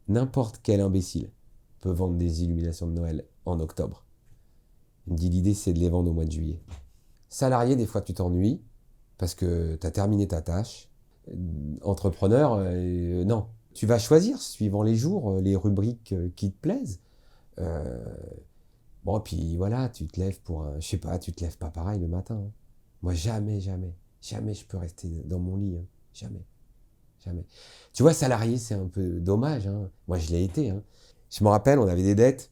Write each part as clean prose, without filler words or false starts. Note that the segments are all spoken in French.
n'importe quel imbécile peut vendre des illuminations de Noël en octobre. Il me dit l'idée c'est de les vendre au mois de juillet. Salarié, des fois tu t'ennuies parce que tu as terminé ta tâche. Entrepreneur, non. Tu vas choisir suivant les jours, les rubriques qui te plaisent. Euh, bon, puis voilà, tu te lèves pour un... Je sais pas, tu te lèves pas pareil le matin. Hein. Moi, jamais je peux rester dans mon lit. Hein. Jamais. Tu vois, salarié, c'est un peu dommage. Hein. Moi, je l'ai été. Hein. Je me rappelle, on avait des dettes,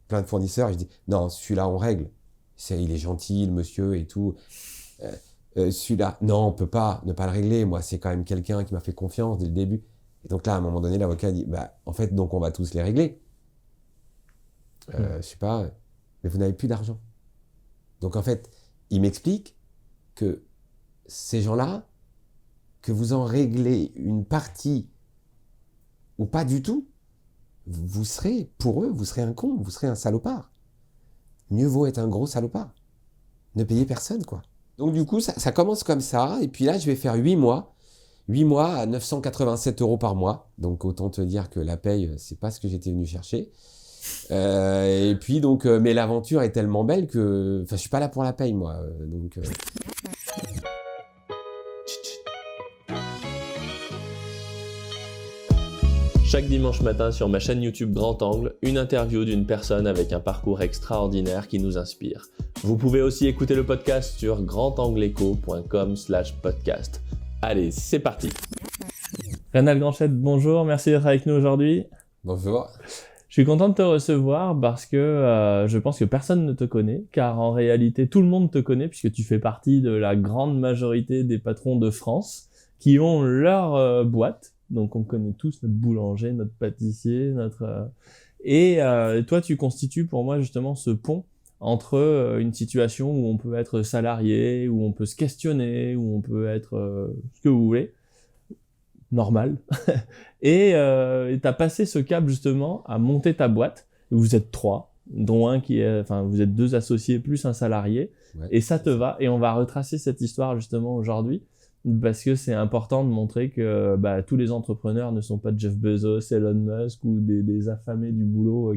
plein de fournisseurs. Je dis, non, celui-là, on règle. Il est gentil, le monsieur et tout. Celui-là, non, on peut pas ne pas le régler. Moi, c'est quand même quelqu'un qui m'a fait confiance dès le début. Et donc là, à un moment donné, l'avocat dit, bah, en fait, donc on va tous les régler. Je sais pas, mais vous n'avez plus d'argent. Donc en fait, il m'explique que ces gens-là, que vous en réglez une partie ou pas du tout, vous serez, pour eux, vous serez un con, vous serez un salopard. Mieux vaut être un gros salopard. Ne payez personne, quoi. Donc du coup, ça commence comme ça, et puis là, je vais faire 8 mois. 8 mois à 987 € par mois. Donc autant te dire que la paye, c'est pas ce que j'étais venu chercher. Et puis donc, mais l'aventure est tellement belle que, enfin, je suis pas là pour la paye, moi. Donc. Chaque dimanche matin sur ma chaîne YouTube Grand Angle, une interview d'une personne avec un parcours extraordinaire qui nous inspire. Vous pouvez aussi écouter le podcast sur grandangleeco.com/podcast. Allez, c'est parti. Rénal Granchette, bonjour, merci d'être avec nous aujourd'hui. Bonjour. Je suis content de te recevoir parce que je pense que personne ne te connaît, car en réalité tout le monde te connaît puisque tu fais partie de la grande majorité des patrons de France qui ont leur boîte. Donc on connaît tous notre boulanger, notre pâtissier, et toi tu constitues pour moi justement ce pont entre une situation où on peut être salarié, où on peut se questionner, où on peut être ce que vous voulez, normal, et t'as passé ce cap justement à monter ta boîte. Vous êtes 3, dont un qui est, enfin vous êtes 2 associés plus un salarié, Ouais. et ça te va. Et on va retracer cette histoire justement aujourd'hui. Parce que c'est important de montrer que tous les entrepreneurs ne sont pas Jeff Bezos, Elon Musk ou des affamés du boulot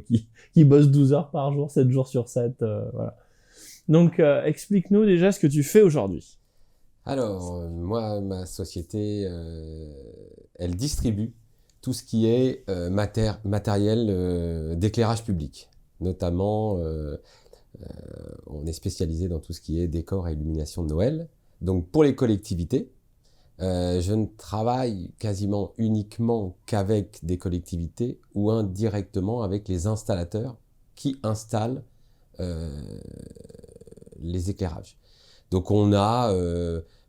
qui bossent 12 heures par jour, 7 jours sur 7. Voilà. Donc, explique-nous déjà ce que tu fais aujourd'hui. Alors, moi, ma société, elle distribue tout ce qui est matériel d'éclairage public. Notamment, on est spécialisé dans tout ce qui est décor et illumination de Noël. Donc, pour les collectivités, je ne travaille quasiment uniquement qu'avec des collectivités ou indirectement avec les installateurs qui installent les éclairages. Donc on a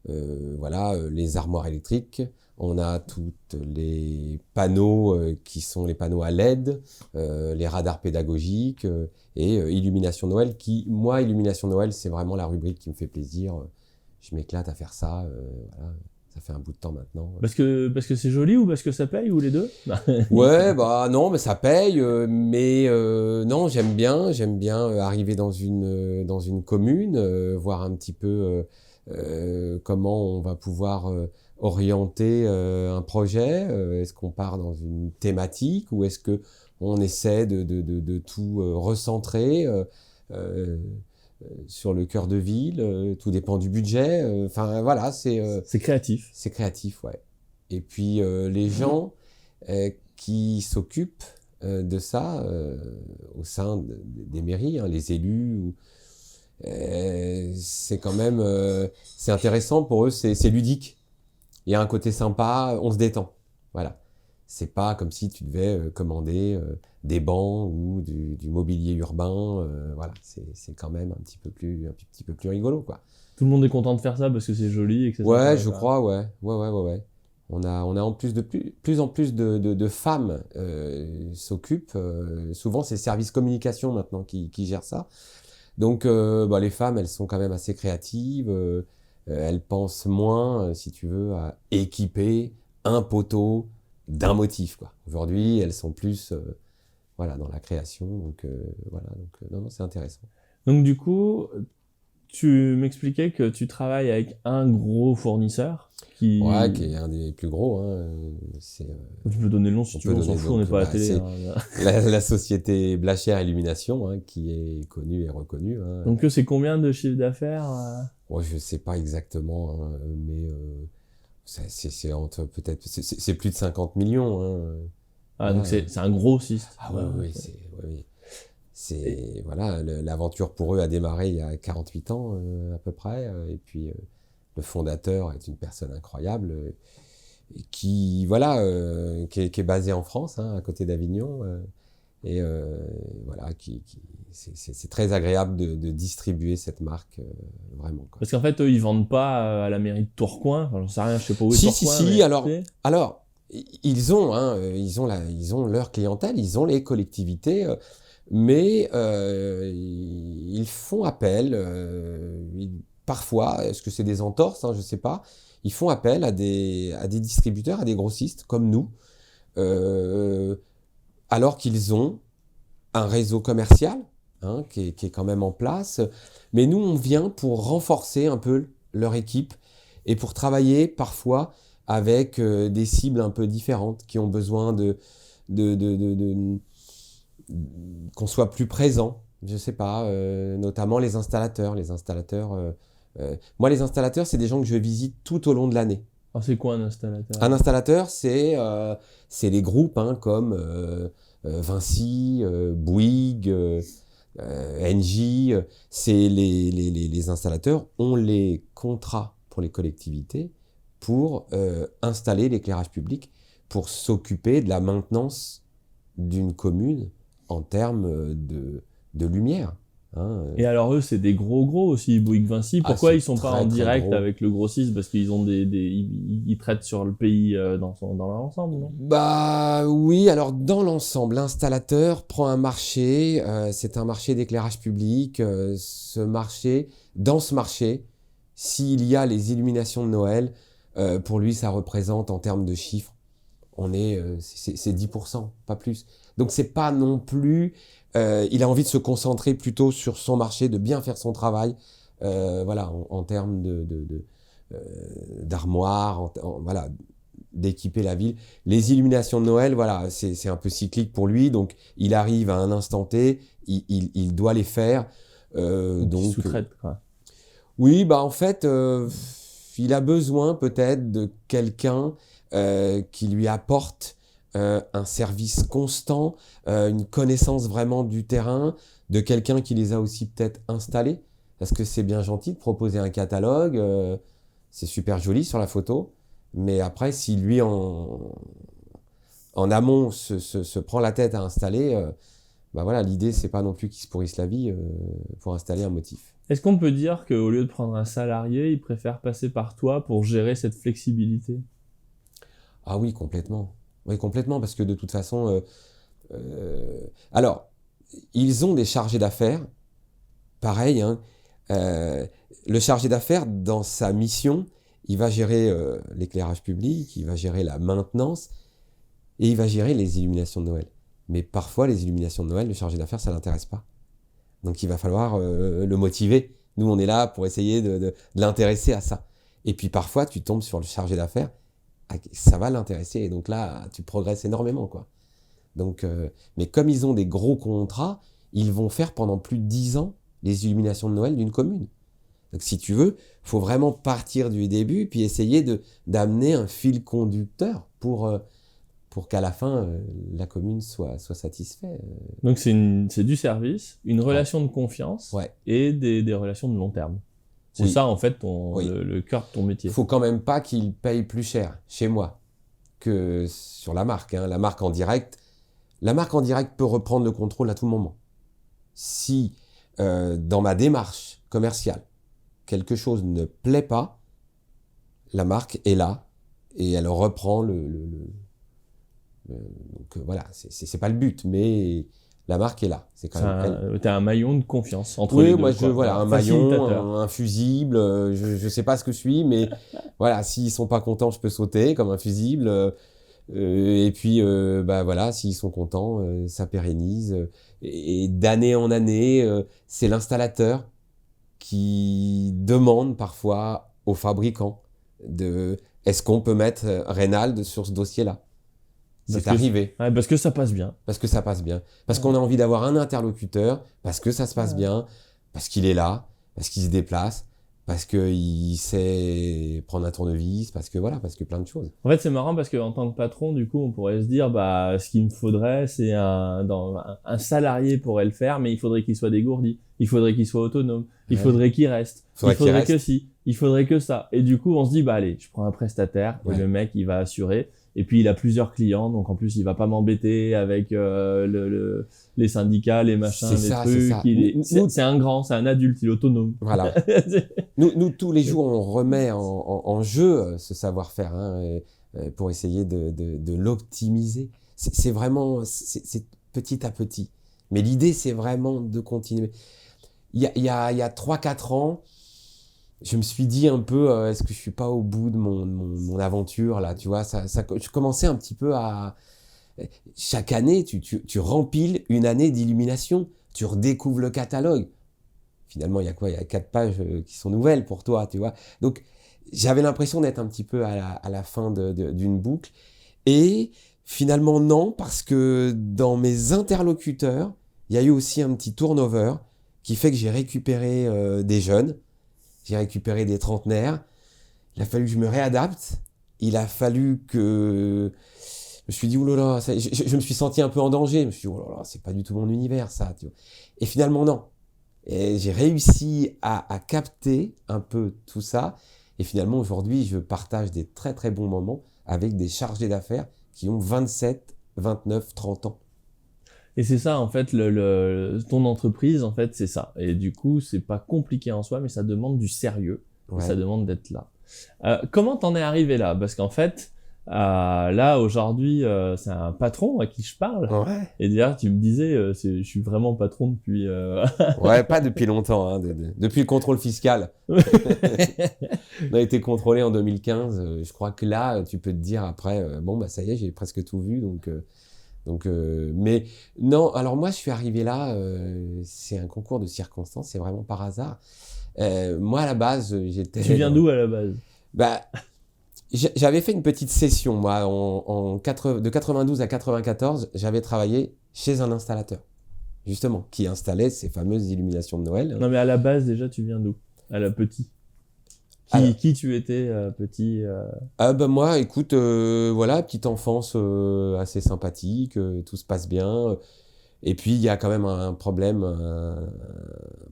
les armoires électriques, on a tous les panneaux qui sont les panneaux à LED, les radars pédagogiques et illumination Noël illumination Noël, c'est vraiment la rubrique qui me fait plaisir. Je m'éclate à faire ça. Voilà. Ça fait un bout de temps maintenant. Parce que c'est joli ou parce que ça paye ou les deux? Ouais, non, mais ça paye. Non, j'aime bien arriver dans une commune, voir un petit peu comment on va pouvoir orienter un projet. Est-ce qu'on part dans une thématique ou est-ce que on essaie de tout recentrer sur le cœur de ville, tout dépend du budget. Enfin voilà, c'est créatif. c'est créatif, ouais. Et puis les gens qui s'occupent de ça au sein des mairies, hein, les élus, c'est quand même c'est intéressant pour eux, c'est ludique. Il y a un côté sympa, on se détend. Voilà. C'est pas comme si tu devais commander des bancs ou du mobilier urbain. Voilà, c'est quand même un petit peu plus rigolo, quoi. Tout le monde est content de faire ça parce que c'est joli et que c'est Ouais, sympa, je quoi. crois, ouais. On a en plus plus en plus de femmes s'occupent. Souvent, c'est le service communication maintenant qui gère ça. Donc, les femmes, elles sont quand même assez créatives. Elles pensent moins, si tu veux, à équiper un poteau d'un motif, quoi. Aujourd'hui, elles sont plus dans la création. Donc, non, c'est intéressant. Donc du coup, Tu m'expliquais que tu travailles avec un gros fournisseur qui... Ouais, qui est un des plus gros. Hein. Tu peux donner le nom si On tu peut veux, on s'en donner fout, on n'est donc, pas à la bah, télé. c'est- Hein. la société Blachère Illumination, hein, qui est connue et reconnue. Hein. Donc c'est combien de chiffre d'affaires Bon, je sais pas exactement, hein, mais c'est entre peut-être c'est plus de 50 millions. Hein. Ah, donc Voilà. c'est un grossiste. Ah oui, oui, c'est voilà, l'aventure pour eux a démarré il y a 48 ans à peu près, et puis le fondateur est une personne incroyable et qui voilà, qui est basé en France, hein, à côté d'Avignon, et voilà, c'est très agréable de distribuer cette marque, vraiment, quoi. Parce qu'en fait, eux, ils vendent pas à la mairie de Tourcoing. Enfin, j'en sais rien, je sais pas où est Si, si, Tourcoing. si. Mais, Alors, tu sais. alors, ils ont, hein, ils ont leur clientèle, ils ont les collectivités, mais ils font appel, parfois, est-ce que c'est des entorses, hein, je sais pas. Ils font appel à des distributeurs, à des grossistes comme nous, euh, alors qu'ils ont un réseau commercial, hein, qui est quand même en place. Mais nous, on vient pour renforcer un peu leur équipe et pour travailler parfois avec des cibles un peu différentes qui ont besoin de qu'on soit plus présent. Je sais pas, notamment les installateurs. Moi, les installateurs, c'est des gens que je visite tout au long de l'année. Alors, c'est quoi un installateur? Un installateur, c'est les groupes, hein, comme Vinci, Bouygues, Engie. C'est les installateurs ont les contrats pour les collectivités pour installer l'éclairage public, pour s'occuper de la maintenance d'une commune en termes de lumière. Hein. Et alors eux, c'est des gros aussi, Bouygues Vinci. Pourquoi c'est ils sont pas très, en très direct gros. avec le grossiste? Parce qu'ils ont ils traitent sur le pays dans leur ensemble, non? Bah oui, alors dans l'ensemble, l'installateur prend un marché, c'est un marché d'éclairage public. Dans ce marché, s'il y a les illuminations de Noël, pour lui, ça représente en termes de chiffres, c'est 10%, pas plus. Donc c'est pas non plus, il a envie de se concentrer plutôt sur son marché, de bien faire son travail, voilà, en termes d'armoire, voilà, d'équiper la ville. Les illuminations de Noël, voilà, c'est un peu cyclique pour lui, donc il arrive à un instant T, il doit les faire. Donc ils Donc, sous-traitent, quoi. oui, bah en fait, il a besoin peut-être de quelqu'un qui lui apporte un service constant, une connaissance vraiment du terrain, de quelqu'un qui les a aussi peut-être installés, parce que c'est bien gentil de proposer un catalogue, c'est super joli sur la photo, mais après, si lui en amont se prend la tête à installer, bah voilà, l'idée c'est pas non plus qu'il se pourrisse la vie pour installer un motif. Est-ce qu'on peut dire qu'au lieu de prendre un salarié, ils préfèrent passer par toi pour gérer cette flexibilité? Ah oui, complètement. Oui, complètement, parce que de toute façon, alors, ils ont des chargés d'affaires, pareil, hein, le chargé d'affaires, dans sa mission, il va gérer l'éclairage public, il va gérer la maintenance, et il va gérer les illuminations de Noël. Mais parfois, les illuminations de Noël, le chargé d'affaires, ça l'intéresse pas. Donc il va falloir le motiver. Nous, on est là pour essayer de l'intéresser à ça. Et puis parfois, tu tombes sur le chargé d'affaires, ça va l'intéresser. Et donc là, tu progresses énormément, quoi. Donc, mais comme ils ont des gros contrats, ils vont faire pendant plus de 10 ans les illuminations de Noël d'une commune. Donc si tu veux, il faut vraiment partir du début, puis essayer d'amener un fil conducteur pour qu'à la fin, la commune soit satisfaite. Donc c'est du service, une relation de confiance Ouais. et des relations de long terme. C'est Oui. ça en fait Oui. le cœur de ton métier. Il faut quand même pas qu'il paye plus cher chez moi que sur la marque. Hein. La marque en direct peut reprendre le contrôle à tout moment. Si dans ma démarche commerciale, quelque chose ne plaît pas, la marque est là et elle reprend donc voilà, c'est pas le but, mais la marque est là. C'est quand même T'as un maillon de confiance entre oui, les deux. moi, Quoi. voilà, un Facilitateur. maillon, un fusible, je sais pas ce que je suis, mais voilà, s'ils sont pas contents, je peux sauter comme un fusible, et puis, bah voilà, s'ils sont contents, ça pérennise, et d'année en année, c'est l'installateur qui demandent parfois aux fabricants est-ce qu'on peut mettre Reynald sur ce dossier-là? C'est arrivé. Ouais, parce que ça passe bien. Parce que ça passe bien. Parce qu'on a envie d'avoir un interlocuteur, parce que ça se passe bien, parce qu'il est là, parce qu'il se déplace, parce qu'il sait prendre un tournevis, parce que plein de choses. En fait, c'est marrant parce qu'en tant que patron, du coup, on pourrait se dire, ce qu'il me faudrait, c'est un salarié pourrait le faire, mais il faudrait qu'il soit dégourdi, il faudrait qu'il soit autonome, il faudrait qu'il reste, il faudrait que si, il faudrait que ça. Et du coup, on se dit, allez, je prends un prestataire, et le mec, il va assurer. Et puis, il a plusieurs clients, donc en plus, il va pas m'embêter avec les syndicats, les machins, les trucs. C'est un adulte, il est autonome. Voilà. nous, tous les jours, on remet en jeu ce savoir-faire pour essayer de l'optimiser. C'est vraiment c'est petit à petit. Mais l'idée, c'est vraiment de continuer. Il y a 3-4 ans, je me suis dit un peu, est-ce que je suis pas au bout de mon aventure là, tu vois, je commençais un petit peu à... Chaque année, tu rempiles une année d'illumination, tu redécouvres le catalogue. Finalement, il y a quoi? Il y a 4 pages qui sont nouvelles pour toi, tu vois. Donc, j'avais l'impression d'être un petit peu à la fin d'une boucle. Et finalement, non, parce que dans mes interlocuteurs, il y a eu aussi un petit turnover qui fait que j'ai récupéré des jeunes. J'ai récupéré des trentenaires. Il a fallu que je me réadapte. Il a fallu que... Je me suis dit, oulala, je me suis senti un peu en danger. Je me suis dit, oulala, c'est pas du tout mon univers, ça. Tu vois. Et finalement, non. Et j'ai réussi à capter un peu tout ça. Et finalement, aujourd'hui, je partage des très, très bons moments avec des chargés d'affaires qui ont 27, 29, 30 ans. Et c'est ça, en fait, ton entreprise, en fait, c'est ça. Et du coup, c'est pas compliqué en soi, mais ça demande du sérieux. Ouais. Ça demande d'être là. Comment t'en es arrivé là? Parce qu'en fait, là, aujourd'hui, c'est un patron à qui je parle. Ouais. Et d'ailleurs, tu me disais, je suis vraiment patron depuis... Ouais, pas depuis longtemps, hein, depuis le contrôle fiscal. On a été contrôlé en 2015. Je crois que là, tu peux te dire après, ça y est, j'ai presque tout vu, mais non, alors moi je suis arrivé là, c'est un concours de circonstances, c'est vraiment par hasard. Moi à la base, j'étais... Tu viens d'où à la base? J'avais fait une petite session, moi, de 92 à 94, j'avais travaillé chez un installateur, justement, qui installait ces fameuses illuminations de Noël. Non mais à la base déjà, tu viens d'où? À la petite. Qui tu étais petit Moi, écoute, voilà, petite enfance assez sympathique, tout se passe bien. Et puis, il y a quand même un problème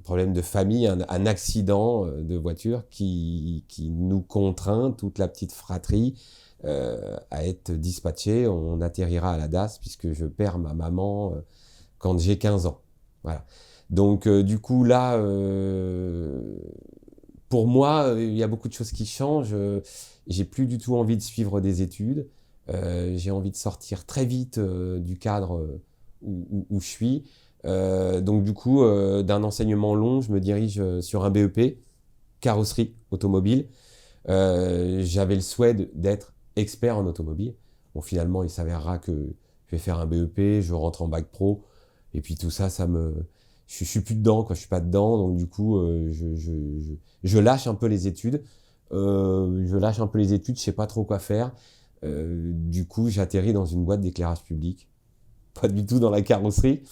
de famille, un accident de voiture qui nous contraint, toute la petite fratrie, à être dispatchés. On atterrira à la DAS puisque je perds ma maman quand j'ai 15 ans. Voilà. Donc, du coup, là... Pour moi, il y a beaucoup de choses qui changent. J'ai plus du tout envie de suivre des études. J'ai envie de sortir très vite du cadre où je suis. Donc du coup, d'un enseignement long, je me dirige sur un BEP, carrosserie automobile. J'avais le souhait d'être expert en automobile. Bon, finalement, il s'avérera que je vais faire un BEP, je rentre en bac pro. Et puis tout ça, je suis plus dedans, quoi. Je suis pas dedans, donc du coup, je lâche un peu les études. Je sais pas trop quoi faire. Du coup, j'atterris dans une boîte d'éclairage public, pas du tout dans la carrosserie.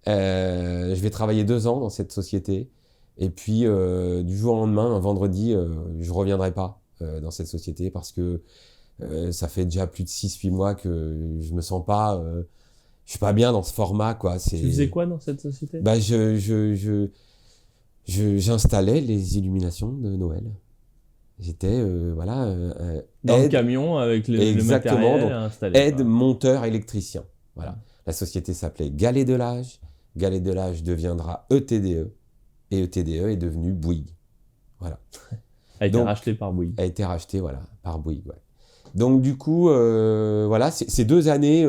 Je vais travailler 2 ans dans cette société, et puis du jour au lendemain, un vendredi, je reviendrai pas dans cette société parce que ça fait déjà plus de 6-8 mois que je me sens pas... je suis pas bien dans ce format, quoi. Tu faisais quoi dans cette société? J'installais les illuminations de Noël. J'étais, dans le camion avec le matériel installé. Aide monteur électricien. Voilà. La société s'appelait Galet de l'Age. Galet de l'Age deviendra ETDE. Et ETDE est devenu Bouygues. Voilà. A été racheté par Bouygues. A été racheté, voilà, par Bouygues, ouais. Donc, du coup, voilà, ces 2 années...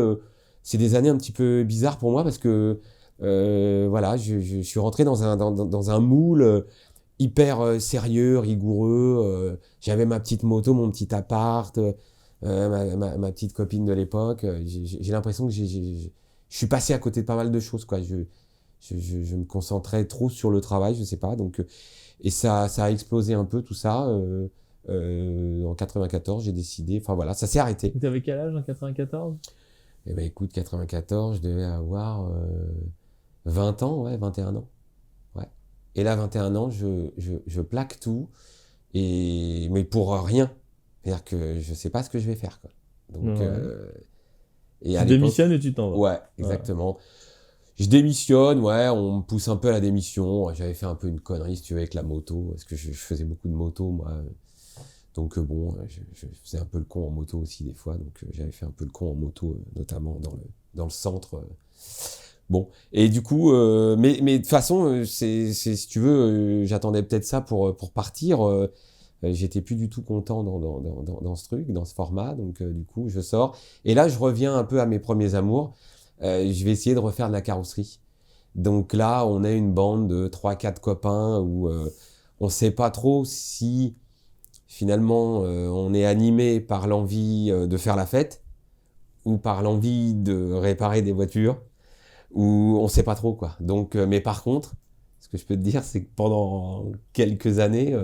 c'est des années un petit peu bizarres pour moi parce que je suis rentré dans un moule hyper sérieux, rigoureux. J'avais ma petite moto, mon petit appart, ma petite copine de l'époque. J'ai l'impression que je suis passé à côté de pas mal de choses, quoi. je me concentrais trop sur le travail, je sais pas. Donc, et ça a explosé un peu tout ça. En 94, j'ai décidé, enfin voilà, ça s'est arrêté. Tu avais quel âge en 94? Eh ben écoute, 94, je devais avoir 20 ans, ouais, 21 ans. Ouais. Et là, 21 ans, je plaque tout, mais pour rien. C'est-à-dire que je sais pas ce que je vais faire, quoi. Donc, Ouais. et Tu à l'époque, démissionnes et tu t'en vas. ouais, Ouais. exactement. Je démissionne, ouais, on me pousse un peu à la démission. J'avais fait un peu une connerie, si tu veux, avec la moto, parce que je faisais beaucoup de moto, moi. Donc bon, je faisais un peu le con en moto aussi des fois, donc j'avais fait un peu le con en moto, notamment dans le centre. Bon, et du coup, mais de toute façon, si tu veux, j'attendais peut-être ça pour partir. J'étais plus du tout content dans ce truc, dans ce format, donc du coup, je sors. Et là, je reviens un peu à mes premiers amours. Je vais essayer de refaire de la carrosserie. Donc là, on est une bande de 3-4 copains où on sait pas trop si finalement on est animé par l'envie de faire la fête ou par l'envie de réparer des voitures ou on sait pas trop quoi. Donc, mais par contre, ce que je peux te dire, c'est que pendant quelques années,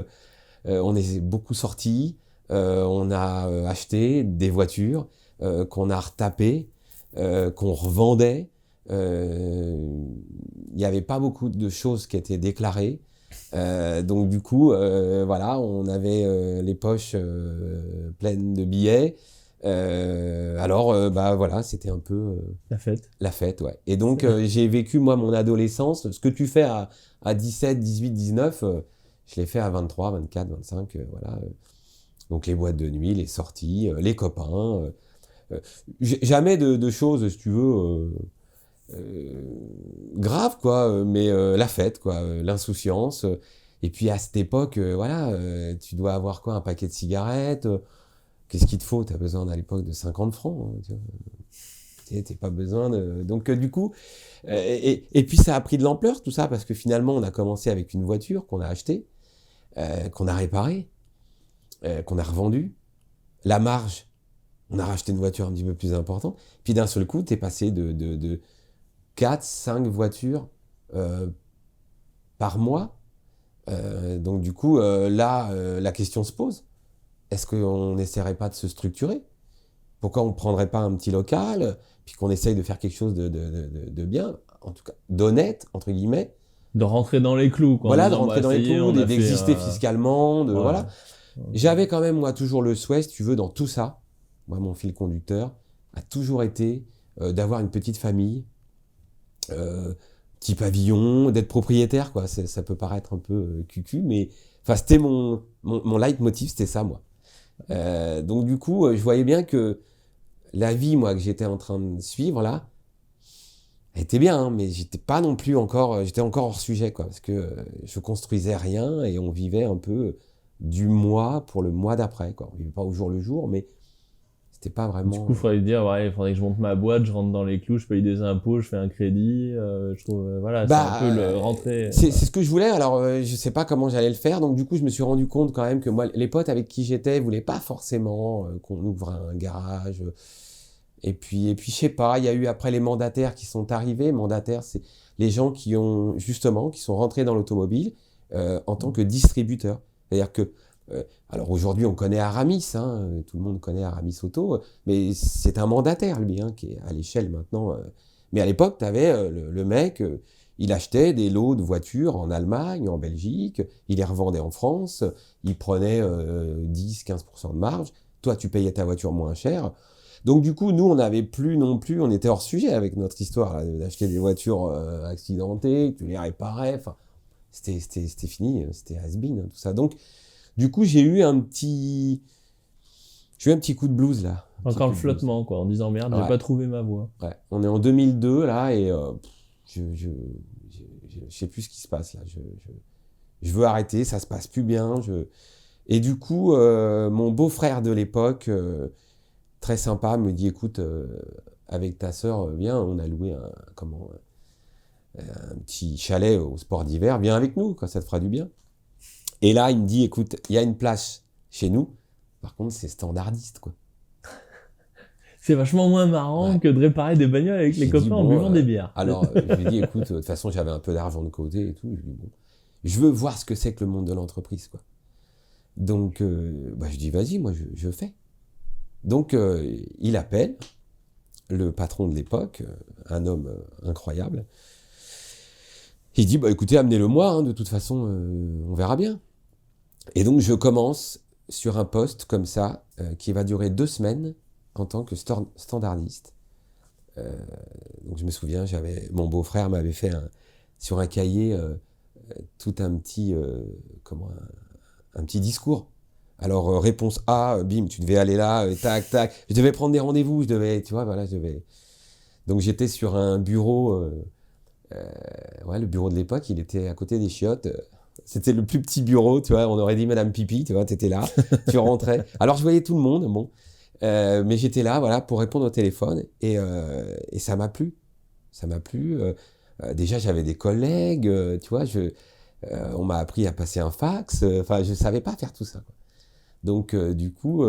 on est beaucoup sortis, on a acheté des voitures qu'on a retapées, qu'on revendait. Il n'y avait pas beaucoup de choses qui étaient déclarées. Donc du coup, voilà, on avait les poches pleines de billets. Alors, bah voilà, c'était un peu La fête. la fête, ouais. Et donc, j'ai vécu, moi, mon adolescence. Ce que tu fais à 17, 18, 19, je l'ai fait à 23, 24, 25, voilà. Donc, les boîtes de nuit, les sorties, les copains. Jamais de choses, si tu veux, graves, quoi. Mais la fête, quoi. L'insouciance. Et puis, à cette époque, voilà, tu dois avoir quoi? Un paquet de cigarettes. Qu'est-ce qu'il te faut? Tu as besoin, à l'époque, de 50 francs. Hein, tu vois. T'as pas besoin de... Donc du coup, et puis ça a pris de l'ampleur tout ça, parce que finalement on a commencé avec une voiture qu'on a achetée, qu'on a réparée, qu'on a revendue. La marge, on a racheté une voiture un petit peu plus importante. Puis d'un seul coup, t'es passé de 4, 5 voitures euh, par mois. Donc du coup, là, la question se pose. Est-ce qu'on n'essaierait pas de se structurer? Pourquoi on ne prendrait pas un petit local, puis qu'on essaye de faire quelque chose de bien, en tout cas d'honnête, entre guillemets. De rentrer dans les clous, quoi, en Voilà, de disant, rentrer bah, dans ça les y est, clous, on a fait d'exister fiscalement, Ouais. voilà. J'avais quand même, moi, toujours le souhait, si tu veux, dans tout ça, moi, mon fil conducteur, a toujours été d'avoir une petite famille, petit pavillon, d'être propriétaire, quoi. Ça peut paraître un peu cucu, mais enfin, c'était mon leitmotiv, c'était ça, moi. Donc, du coup, je voyais bien que la vie, moi, que j'étais en train de suivre, là, elle était bien, hein, mais j'étais pas non plus encore, j'étais encore hors sujet, quoi, parce que je construisais rien et on vivait un peu du mois pour le mois d'après, quoi. On vivait pas au jour le jour, mais c'était pas Du vraiment. coup, il faudrait dire, ouais, il faudrait que je monte ma boîte, je rentre dans les clous, je paye des impôts, je fais un crédit. Je trouve, voilà, c'est un peu le rentrer. C'est ce que je voulais. Alors, je sais pas comment j'allais le faire. Donc, du coup, je me suis rendu compte quand même que moi, les potes avec qui j'étais voulaient pas forcément qu'on ouvre un garage. Et puis, je sais pas. Il y a eu après les mandataires qui sont arrivés. Mandataires, c'est les gens qui ont justement, qui sont rentrés dans l'automobile en tant que distributeurs. C'est-à-dire que, alors aujourd'hui, on connaît Aramis. Hein, tout le monde connaît Aramis Auto, mais c'est un mandataire lui, hein, qui est à l'échelle maintenant. Mais à l'époque, tu avais le mec. Il achetait des lots de voitures en Allemagne, en Belgique, il les revendait en France, il prenait 10-15% de marge, toi tu payais ta voiture moins cher. Donc du coup, nous, on n'avait plus non plus, on était hors sujet avec notre histoire là, d'acheter des voitures accidentées, tu les réparais, enfin, c'était fini, c'était has-been, hein, tout ça. Donc du coup, j'ai eu un petit coup de blues là. Un petit Encore le coup de blues. flottement, quoi, en disant merde, j'ai Ouais. pas trouvé ma voie. Ouais. On est en 2002 là et je sais plus ce qui se passe là. Je veux arrêter, ça se passe plus bien. Et du coup, mon beau-frère de l'époque, très sympa, me dit écoute, avec ta sœur, viens, on a loué un petit chalet au sport d'hiver, viens avec nous, quoi, ça te fera du bien. Et là, il me dit écoute, il y a une place chez nous, par contre, c'est standardiste, quoi. C'est vachement moins marrant que de réparer des bagnoles avec les copains en buvant des bières. Alors, je lui ai dit, écoute, de toute façon, j'avais un peu d'argent de côté et tout. Je lui ai dit, bon, je veux voir ce que c'est que le monde de l'entreprise, quoi. Donc, je dis, vas-y, moi, je fais. Donc, il appelle le patron de l'époque, un homme incroyable. Il dit, écoutez, amenez-le-moi, hein, de toute façon, on verra bien. Et donc, je commence sur un poste comme ça, qui va durer 2 semaines en tant que standardiste. Donc, je me souviens, mon beau-frère m'avait fait sur un cahier tout un petit, un petit discours. Alors, réponse A, bim, tu devais aller là, tac, tac. Je devais prendre des rendez-vous, tu vois, voilà, Donc, j'étais sur un bureau, le bureau de l'époque, il était à côté des chiottes. C'était le plus petit bureau, tu vois, on aurait dit Madame Pipi, tu vois, t'étais là, tu rentrais. Alors, je voyais tout le monde, bon, mais j'étais là, voilà, pour répondre au téléphone, et ça m'a plu. Ça m'a plu. Déjà, j'avais des collègues, tu vois, on m'a appris à passer un fax, je savais pas faire tout ça, quoi. Donc, du coup,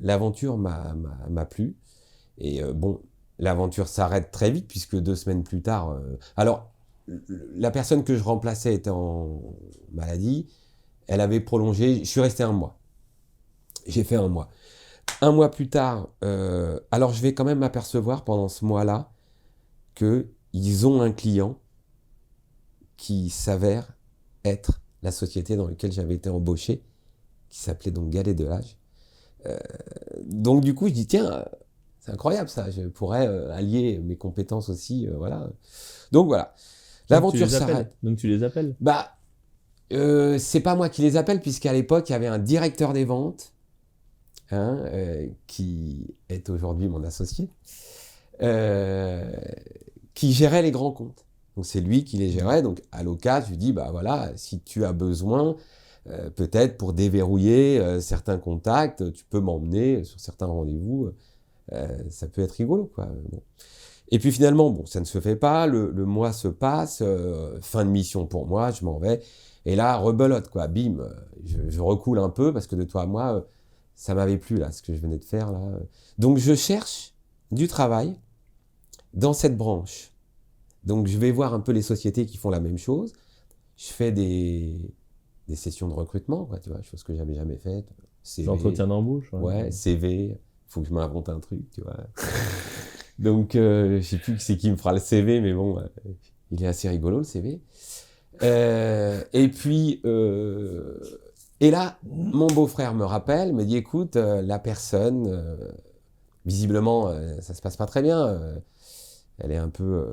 l'aventure m'a plu. Et l'aventure s'arrête très vite, puisque 2 semaines plus tard... alors, la personne que je remplaçais était en maladie. Elle avait prolongé. Je suis resté 1 mois. J'ai fait 1 mois. 1 mois plus tard, alors je vais quand même m'apercevoir pendant ce mois-là qu'ils ont un client qui s'avère être la société dans laquelle j'avais été embauché, qui s'appelait donc Galet de l'Age. Donc du coup, je dis, tiens, c'est incroyable ça, je pourrais allier mes compétences aussi, voilà. Donc voilà, l'aventure s'arrête. Donc tu les appelles? C'est pas moi qui les appelle, puisqu'à l'époque, il y avait un directeur des ventes, qui est aujourd'hui mon associé, qui gérait les grands comptes. Donc c'est lui qui les gérait. Donc à l'occasion, je lui dis, voilà, si tu as besoin, peut-être pour déverrouiller certains contacts, tu peux m'emmener sur certains rendez-vous. Ça peut être rigolo, quoi. Bon. Et puis finalement, ça ne se fait pas. Le mois se passe, fin de mission pour moi, je m'en vais. Et là, rebelote, quoi. Bim, je recoule un peu parce que de toi à moi, ça m'avait plu, là, ce que je venais de faire, là. Donc je cherche du travail dans cette branche. Donc je vais voir un peu les sociétés qui font la même chose. Je fais des sessions de recrutement, quoi, tu vois, chose que j'avais jamais faite. L'entretien d'embauche. Ouais, CV, faut que je m'invente un truc, tu vois. Donc je sais plus c'est qui me fera le CV, mais bon, il est assez rigolo, le CV. Et puis, et là, mon beau-frère me rappelle, me dit, écoute, la personne, visiblement, ça se passe pas très bien. Elle est un peu...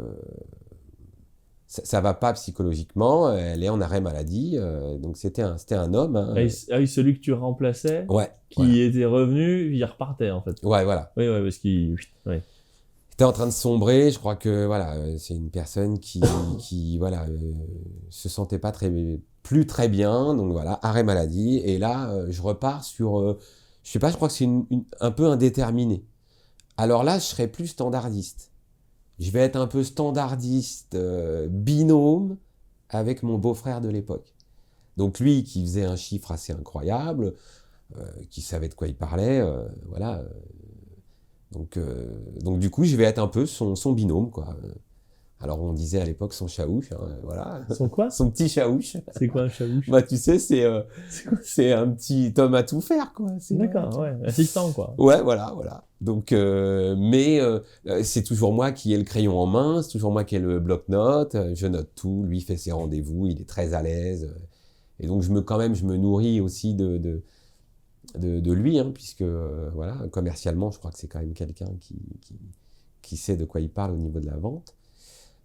ça va pas psychologiquement, elle est en arrêt maladie, donc c'était un homme. Hein. Celui que tu remplaçais, ouais, qui était revenu, il repartait en fait. Ouais, voilà. Oui, parce qu'il... Ouais. Il était en train de sombrer, je crois que voilà, c'est une personne qui voilà, se sentait pas plus très bien, donc voilà, arrêt maladie, et là, je repars sur, je sais pas, je crois que c'est un peu indéterminé. Alors là, je serais plus standardiste. Je vais être un peu standardiste, binôme avec mon beau-frère de l'époque. Donc lui, qui faisait un chiffre assez incroyable, qui savait de quoi il parlait, voilà. Donc du coup, je vais être un peu son binôme, quoi. Alors on disait à l'époque son chaouche, voilà. Son quoi? Son petit chaouche. C'est quoi un chaouche? Tu sais, c'est un petit homme à tout faire, quoi. D'accord, ouais, assistant, quoi. Ouais, voilà. Donc, mais c'est toujours moi qui ai le crayon en main, c'est toujours moi qui ai le bloc-notes, je note tout, lui fait ses rendez-vous, il est très à l'aise. Et donc, je me nourris aussi de lui, puisque, voilà, commercialement, je crois que c'est quand même quelqu'un qui sait de quoi il parle au niveau de la vente.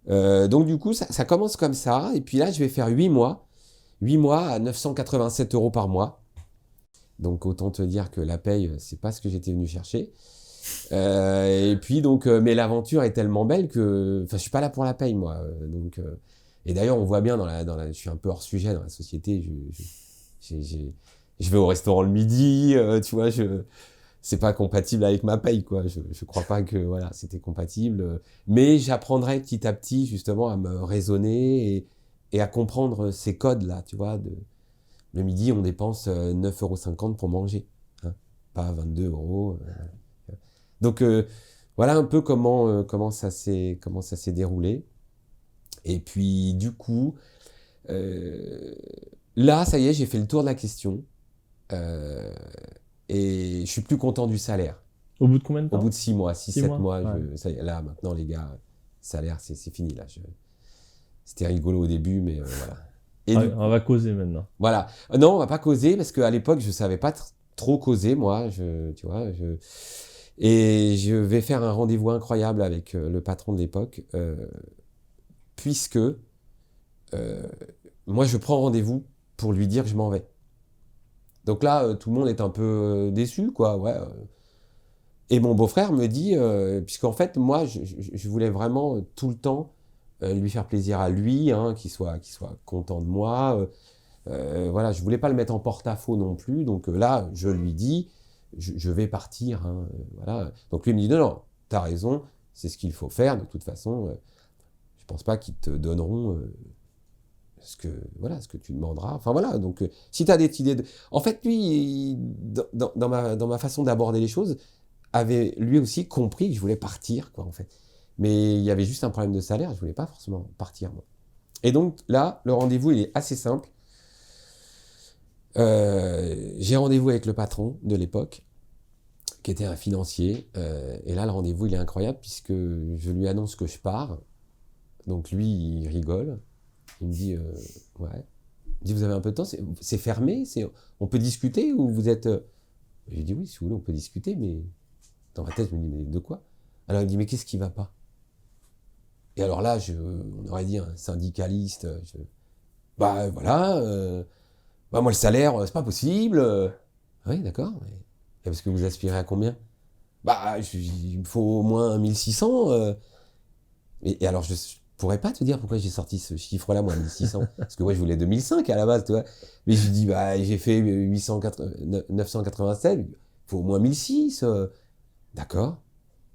Donc, du coup, ça commence comme ça, et puis là, je vais faire 8 mois à 987 € par mois. Donc, autant te dire que la paye, c'est pas ce que j'étais venu chercher. Et puis, donc, mais l'aventure est tellement belle que, je suis pas là pour la paye, moi. Donc, et d'ailleurs, on voit bien je suis un peu hors sujet dans la société. Je vais au restaurant le midi, tu vois, c'est pas compatible avec ma paye, quoi. Je crois pas que, voilà, c'était compatible. Mais j'apprendrai petit à petit, justement, à me raisonner et à comprendre ces codes-là, tu vois. Le midi, on dépense 9,50 € pour manger, pas 22 €. Donc, voilà un peu comment ça s'est déroulé. Et puis, du coup, là, ça y est, j'ai fait le tour de la question. Euh, et je suis plus content du salaire. Au bout de combien de Au temps? bout de 6 mois, 6 7 mois? mois, Ouais. ça y est, là, maintenant, les gars, salaire, c'est fini, là. C'était rigolo au début, mais voilà. Et du On va causer maintenant. voilà. Non, on va pas causer, parce qu'à l'époque, je savais pas trop causer, moi. Tu vois, et je vais faire un rendez-vous incroyable avec le patron de l'époque, puisque moi, je prends rendez-vous pour lui dire que je m'en vais. Donc là, tout le monde est un peu déçu, quoi. Ouais. Et mon beau-frère me dit, puisqu'en fait, moi, je voulais vraiment tout le temps lui faire plaisir à lui, hein, qu'il soit content de moi. Voilà, je voulais pas le mettre en porte-à-faux non plus. Donc là, je lui dis, je vais partir. Hein, voilà. Donc lui me dit, non, non, t'as raison, c'est ce qu'il faut faire. De toute façon, je pense pas qu'ils te donneront ce que tu demanderas. Enfin voilà, donc si tu as des idées de... En fait, lui, dans ma façon d'aborder les choses, avait lui aussi compris que je voulais partir, quoi, en fait. Mais il y avait juste un problème de salaire, je voulais pas forcément partir, moi. Et donc là, le rendez-vous, il est assez simple. J'ai rendez-vous avec le patron de l'époque, qui était un financier. Et là, le rendez-vous, il est incroyable, puisque je lui annonce que je pars. Donc lui, il rigole. Il me dit, ouais. Il me dit, vous avez un peu de temps, c'est fermé, on peut discuter ou vous êtes... Je lui dis, oui, si vous voulez, on peut discuter, mais dans ma tête, je me dis, mais de quoi? Alors il me dit, mais qu'est-ce qui va pas? Et alors là, on aurait dit un syndicaliste. Bah voilà, bah moi le salaire, c'est pas possible. Ah oui, d'accord, mais et parce que vous aspirez à combien? Bah, il me faut au moins 1600. Et alors, je pourrais pas te dire pourquoi j'ai sorti ce chiffre-là, moi, 1600. Parce que moi, je voulais 2005 à la base, tu vois. Mais je dis, bah, j'ai fait 987, il faut au moins 1006. D'accord.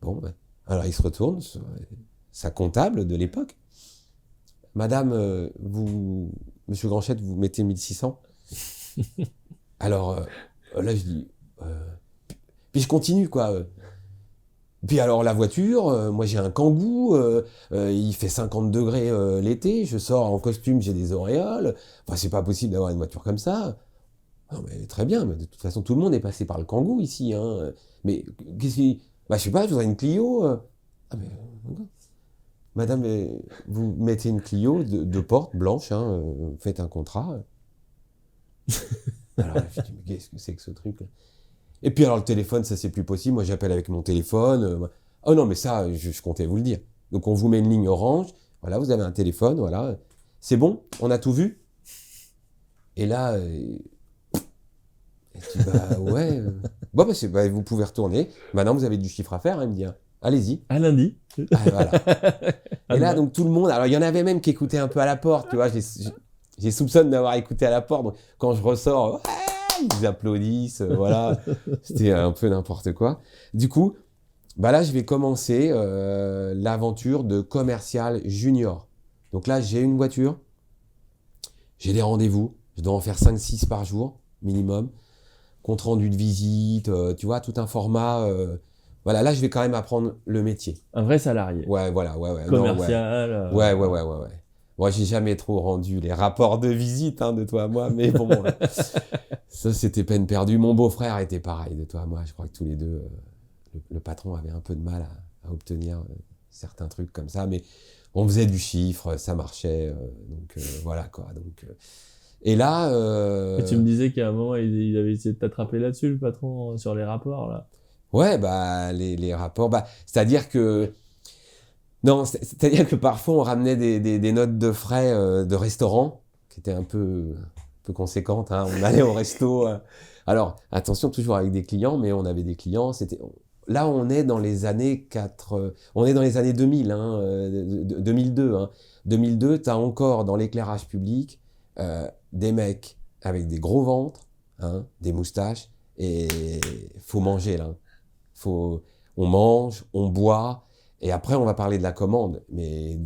Bon, ben. Alors, il se retourne, sa comptable de l'époque. Madame, monsieur Granchette, vous mettez 1600. Alors, là, je dis, puis je continue, quoi. Puis alors la voiture, moi j'ai un Kangoo, il fait 50 degrés l'été, je sors en costume, j'ai des auréoles. Enfin, c'est pas possible d'avoir une voiture comme ça. Non, mais très bien, mais de toute façon, tout le monde est passé par le Kangoo ici. Hein. Mais qu'est-ce qui... Bah, je sais pas, je voudrais une Clio. Ah, mais... Madame, vous mettez une Clio de porte blanche, hein, vous faites un contrat. Alors là, je dis, mais qu'est-ce que c'est que ce truc là? Et puis alors le téléphone, ça c'est plus possible. Moi j'appelle avec mon téléphone. Oh non, mais ça, je comptais vous le dire. Donc on vous met une ligne orange. Voilà, vous avez un téléphone. Voilà, c'est bon, on a tout vu. Et là, je dis bah ouais. Bon bah, vous pouvez retourner. Maintenant vous avez du chiffre à faire. Hein, il me dit, hein. Allez-y. À lundi. Ah, voilà. Et là donc tout le monde. Alors il y en avait même qui écoutaient un peu à la porte. Tu vois, j'ai soupçonne d'avoir écouté à la porte. Donc, quand je ressors. Ils applaudissent, voilà. C'était un peu n'importe quoi. Du coup, bah là, je vais commencer l'aventure de commercial junior. Donc là, j'ai une voiture, j'ai des rendez-vous, je dois en faire 5-6 par jour, minimum. Compte rendu de visite, tu vois, tout un format. Voilà, là, je vais quand même apprendre le métier. Un vrai salarié. Ouais, voilà, ouais. Commercial. Non, ouais. Ouais. Moi, j'ai jamais trop rendu les rapports de visite hein, de toi à moi, mais bon, ça c'était peine perdue. Mon beau-frère était pareil de toi à moi. Je crois que tous les deux, le patron avait un peu de mal à obtenir certains trucs comme ça, mais on faisait du chiffre, ça marchait, donc voilà quoi. Donc, et là, Et tu me disais qu'à un moment, il avait essayé de t'attraper là-dessus, le patron, sur les rapports, là. ouais, bah les rapports, bah c'est-à-dire que non, c'est-à-dire que parfois on ramenait des notes de frais de restaurant qui étaient un peu conséquentes. Hein. On allait au resto. Alors attention, toujours avec des clients, mais on avait des clients. Là, on est dans les années on est dans les années 2000, hein, 2002. Hein. 2002, t'as encore dans l'éclairage public des mecs avec des gros ventres, hein, des moustaches, et faut manger là. On mange, on boit. Et après, on va parler de la commande. Mais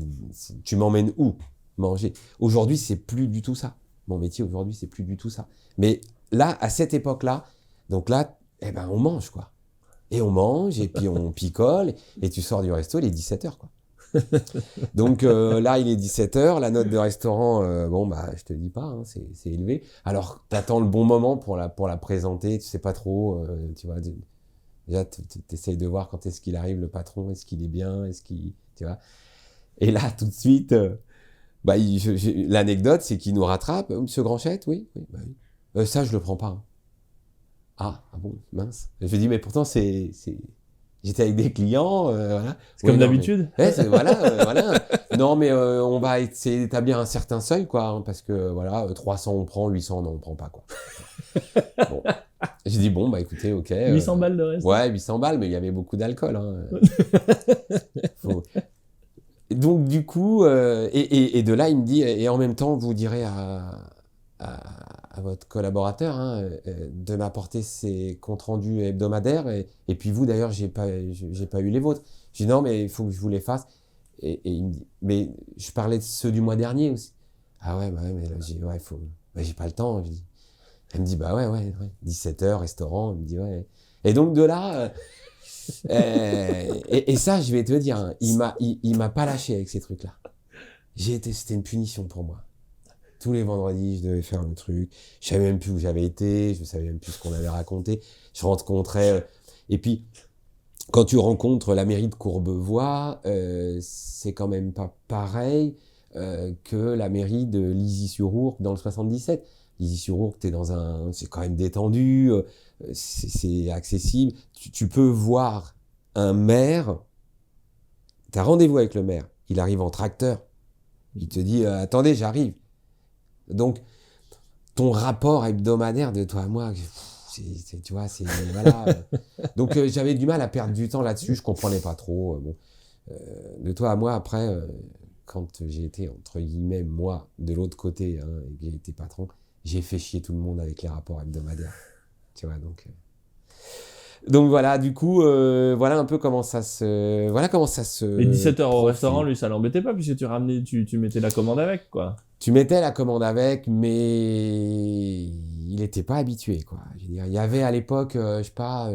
tu m'emmènes où manger? Aujourd'hui, c'est plus du tout ça. Mon métier, aujourd'hui, c'est plus du tout ça. Mais là, à cette époque-là, donc là, eh ben, on mange, quoi. Et on mange, et puis on picole, et tu sors du resto, il est 17h, quoi. Donc là, il est 17h, la note de restaurant, je te dis pas, hein, c'est élevé. Alors, t'attends le bon moment pour la présenter, tu sais pas trop, tu vois. Déjà, t'essayes de voir quand est-ce qu'il arrive, le patron, est-ce qu'il est bien, tu vois. Et là, tout de suite, l'anecdote, c'est qu'il nous rattrape. Monsieur Granchette, oui, oui, bah oui. Ça, je le prends pas, hein. Ah bon, mince. Je dis, mais pourtant, j'étais avec des clients, voilà. C'est comme d'habitude. Voilà. Non, mais on va essayer d'établir un certain seuil, quoi, hein, parce que, voilà, 300 on prend, 800, non, on prend pas, quoi. Bon. J'ai dit, bon, écoutez, ok. 800 balles de reste. Ouais, 800 balles, mais il y avait beaucoup d'alcool, hein. Donc, du coup, et de là, il me dit, et en même temps, vous direz à votre collaborateur, hein, de m'apporter ses comptes rendus hebdomadaires, et puis vous, d'ailleurs, j'ai pas eu les vôtres. Je dis, non, mais il faut que je vous les fasse. Et il me dit, mais je parlais de ceux du mois dernier aussi. Ah ouais, mais là, j'ai pas le temps. Je dis. Elle me dit, ouais, 17h, restaurant. Elle me dit, ouais. Et donc, de là, et ça, je vais te dire, hein, il m'a pas lâché avec ces trucs-là. C'était une punition pour moi. Tous les vendredis, je devais faire le truc. Je savais même plus où j'avais été. Je savais même plus ce qu'on avait raconté. Je rencontrais. Et puis, quand tu rencontres la mairie de Courbevoie, c'est quand même pas pareil que la mairie de Lizy-sur-Ourcq dans le 77. Lizy-sur-Ourcq, c'est quand même détendu, c'est accessible. Tu peux voir un maire. T'as rendez-vous avec le maire. Il arrive en tracteur. Il te dit, attendez, j'arrive. Donc, ton rapport hebdomadaire de toi à moi, tu vois, voilà. Donc, j'avais du mal à perdre du temps là-dessus, je comprenais pas trop. De toi à moi, après, quand j'ai été, entre guillemets, moi, de l'autre côté, hein, et que j'ai été patron, j'ai fait chier tout le monde avec les rapports hebdomadaires. Tu vois, donc voilà, du coup, voilà un peu comment ça se... Mais 17h au restaurant, lui, ça l'embêtait pas, puisque tu mettais la commande avec, quoi. Tu mettais la commande avec, mais il n'était pas habitué, quoi. Je veux dire, il y avait à l'époque, je sais pas,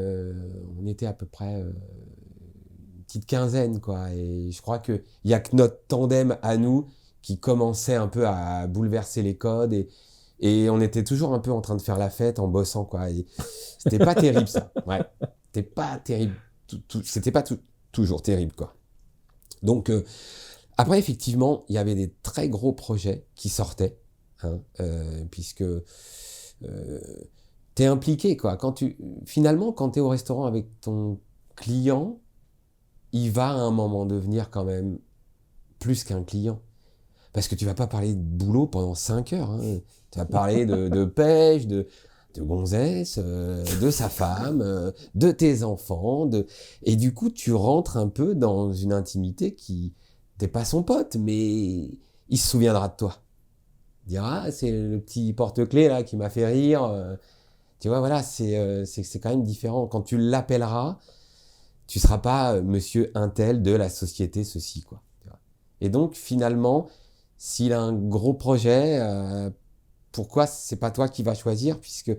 on était à peu près une petite quinzaine, quoi. Et je crois qu'il n'y a que notre tandem à nous qui commençait un peu à bouleverser les codes. Et on était toujours un peu en train de faire la fête en bossant, quoi. Et c'était pas terrible, ça. Ouais. C'était pas terrible. C'était pas toujours terrible, quoi. Donc, après, effectivement, il y avait des très gros projets qui sortaient, hein, puisque t'es impliqué, quoi. Finalement, quand t'es au restaurant avec ton client, il va à un moment devenir quand même plus qu'un client. Parce que tu vas pas parler de boulot pendant 5 heures, hein. Tu vas parler de pêche, de gonzesse, de sa femme, de tes enfants, et du coup, tu rentres un peu dans une intimité qui... T'es pas son pote, mais il se souviendra de toi. Il dira, c'est le petit porte-clés là qui m'a fait rire. Tu vois, voilà, c'est quand même différent. Quand tu l'appelleras, tu seras pas monsieur Untel de la société ceci, quoi. Et donc, finalement, s'il a un gros projet, pourquoi c'est pas toi qui vas choisir, puisque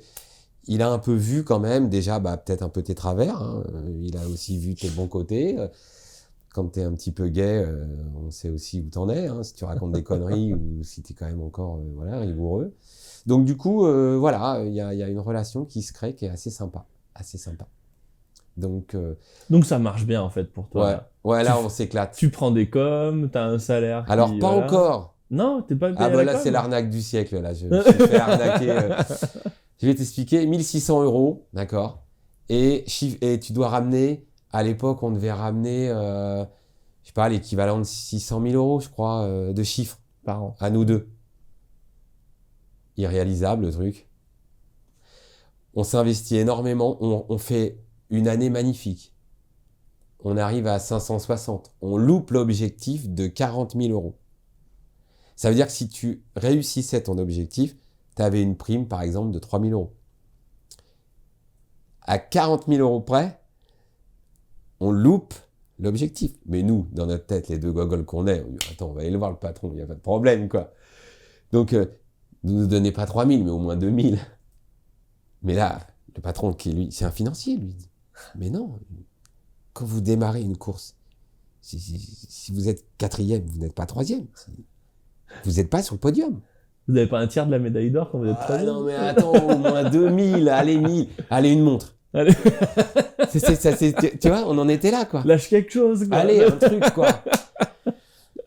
il a un peu vu quand même, déjà, peut-être un peu tes travers, hein. Il a aussi vu tes bons côtés. Quand t'es un petit peu gay, on sait aussi où t'en es, hein, si tu racontes des conneries ou si t'es quand même encore rigoureux. Donc du coup, voilà, il y a une relation qui se crée qui est assez sympa. Donc ça marche bien en fait pour toi. Ouais, là on s'éclate. Tu prends des coms, t'as un salaire. Alors pas encore. Non, t'es pas payé. Ah bah là c'est l'arnaque du siècle, là. Je me suis fait arnaquer. Je vais t'expliquer, 1600 €, d'accord. Et tu dois ramener. À l'époque, on devait ramener, je sais pas, l'équivalent de 600 000 €, je crois, de chiffres par an. À nous deux. Irréalisable, le truc. On s'investit énormément. On fait une année magnifique. On arrive à 560. On loupe l'objectif de 40 000 €. Ça veut dire que si tu réussissais ton objectif, tu avais une prime, par exemple, de 3 000 €. À 40 000 € près, on loupe l'objectif. Mais nous, dans notre tête, les deux gogoles qu'on est, on dit, attends, on va aller voir le patron, il n'y a pas de problème, quoi. Donc, ne nous donnez pas 3 000, mais au moins 2 000. Mais là, le patron, qui lui, c'est un financier, lui. Mais non, quand vous démarrez une course, si vous êtes 4e, vous n'êtes pas 3e. Vous n'êtes pas sur le podium. Vous n'avez pas un tiers de la médaille d'or quand vous êtes 3e? Non mais attends, au moins 2000, allez 1000, allez une montre. Allez. Tu vois, on en était là quoi. Lâche quelque chose, quoi. Allez, un truc quoi.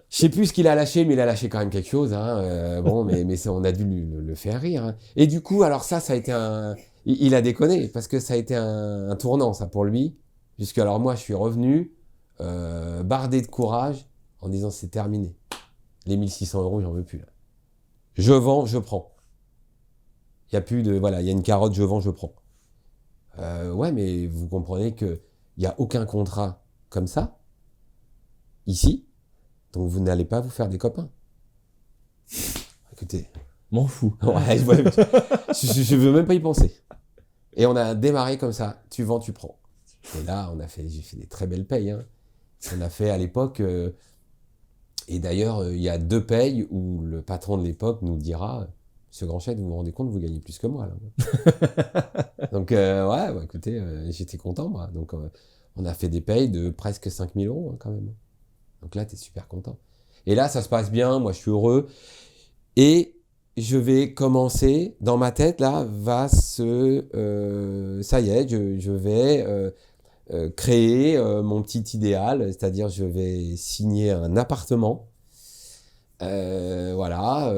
Je sais plus ce qu'il a lâché, mais il a lâché quand même quelque chose. Hein. Bon, mais ça, on a dû le faire rire. Hein. Et du coup, alors ça a été un... Il a déconné, parce que ça a été un tournant, ça, pour lui. Puisque alors moi, je suis revenu, bardé de courage, en disant c'est terminé. Les 1600 €, j'en veux plus. Là. Je vends, je prends. Il y a plus de... Voilà, il y a une carotte, je vends, je prends. Ouais, mais vous comprenez qu'il n'y a aucun contrat comme ça, ici. Donc vous n'allez pas vous faire des copains. Écoutez. M'en fous. Ouais, je veux même pas y penser. Et on a démarré comme ça. Tu vends, tu prends. Et là, j'ai fait des très belles payes. Hein. On a fait à l'époque... et d'ailleurs, il y a 2 payes où le patron de l'époque nous dira « Monsieur Granchette, vous vous rendez compte, vous gagnez plus que moi. » là. Donc, écoutez, j'étais content, moi. Donc, on a fait des payes de presque 5000 € hein, quand même. Donc là, tu es super content. Et là, ça se passe bien, moi je suis heureux. Et je vais commencer, dans ma tête, là, ça y est, je vais créer mon petit idéal, c'est-à-dire je vais signer un appartement. Voilà.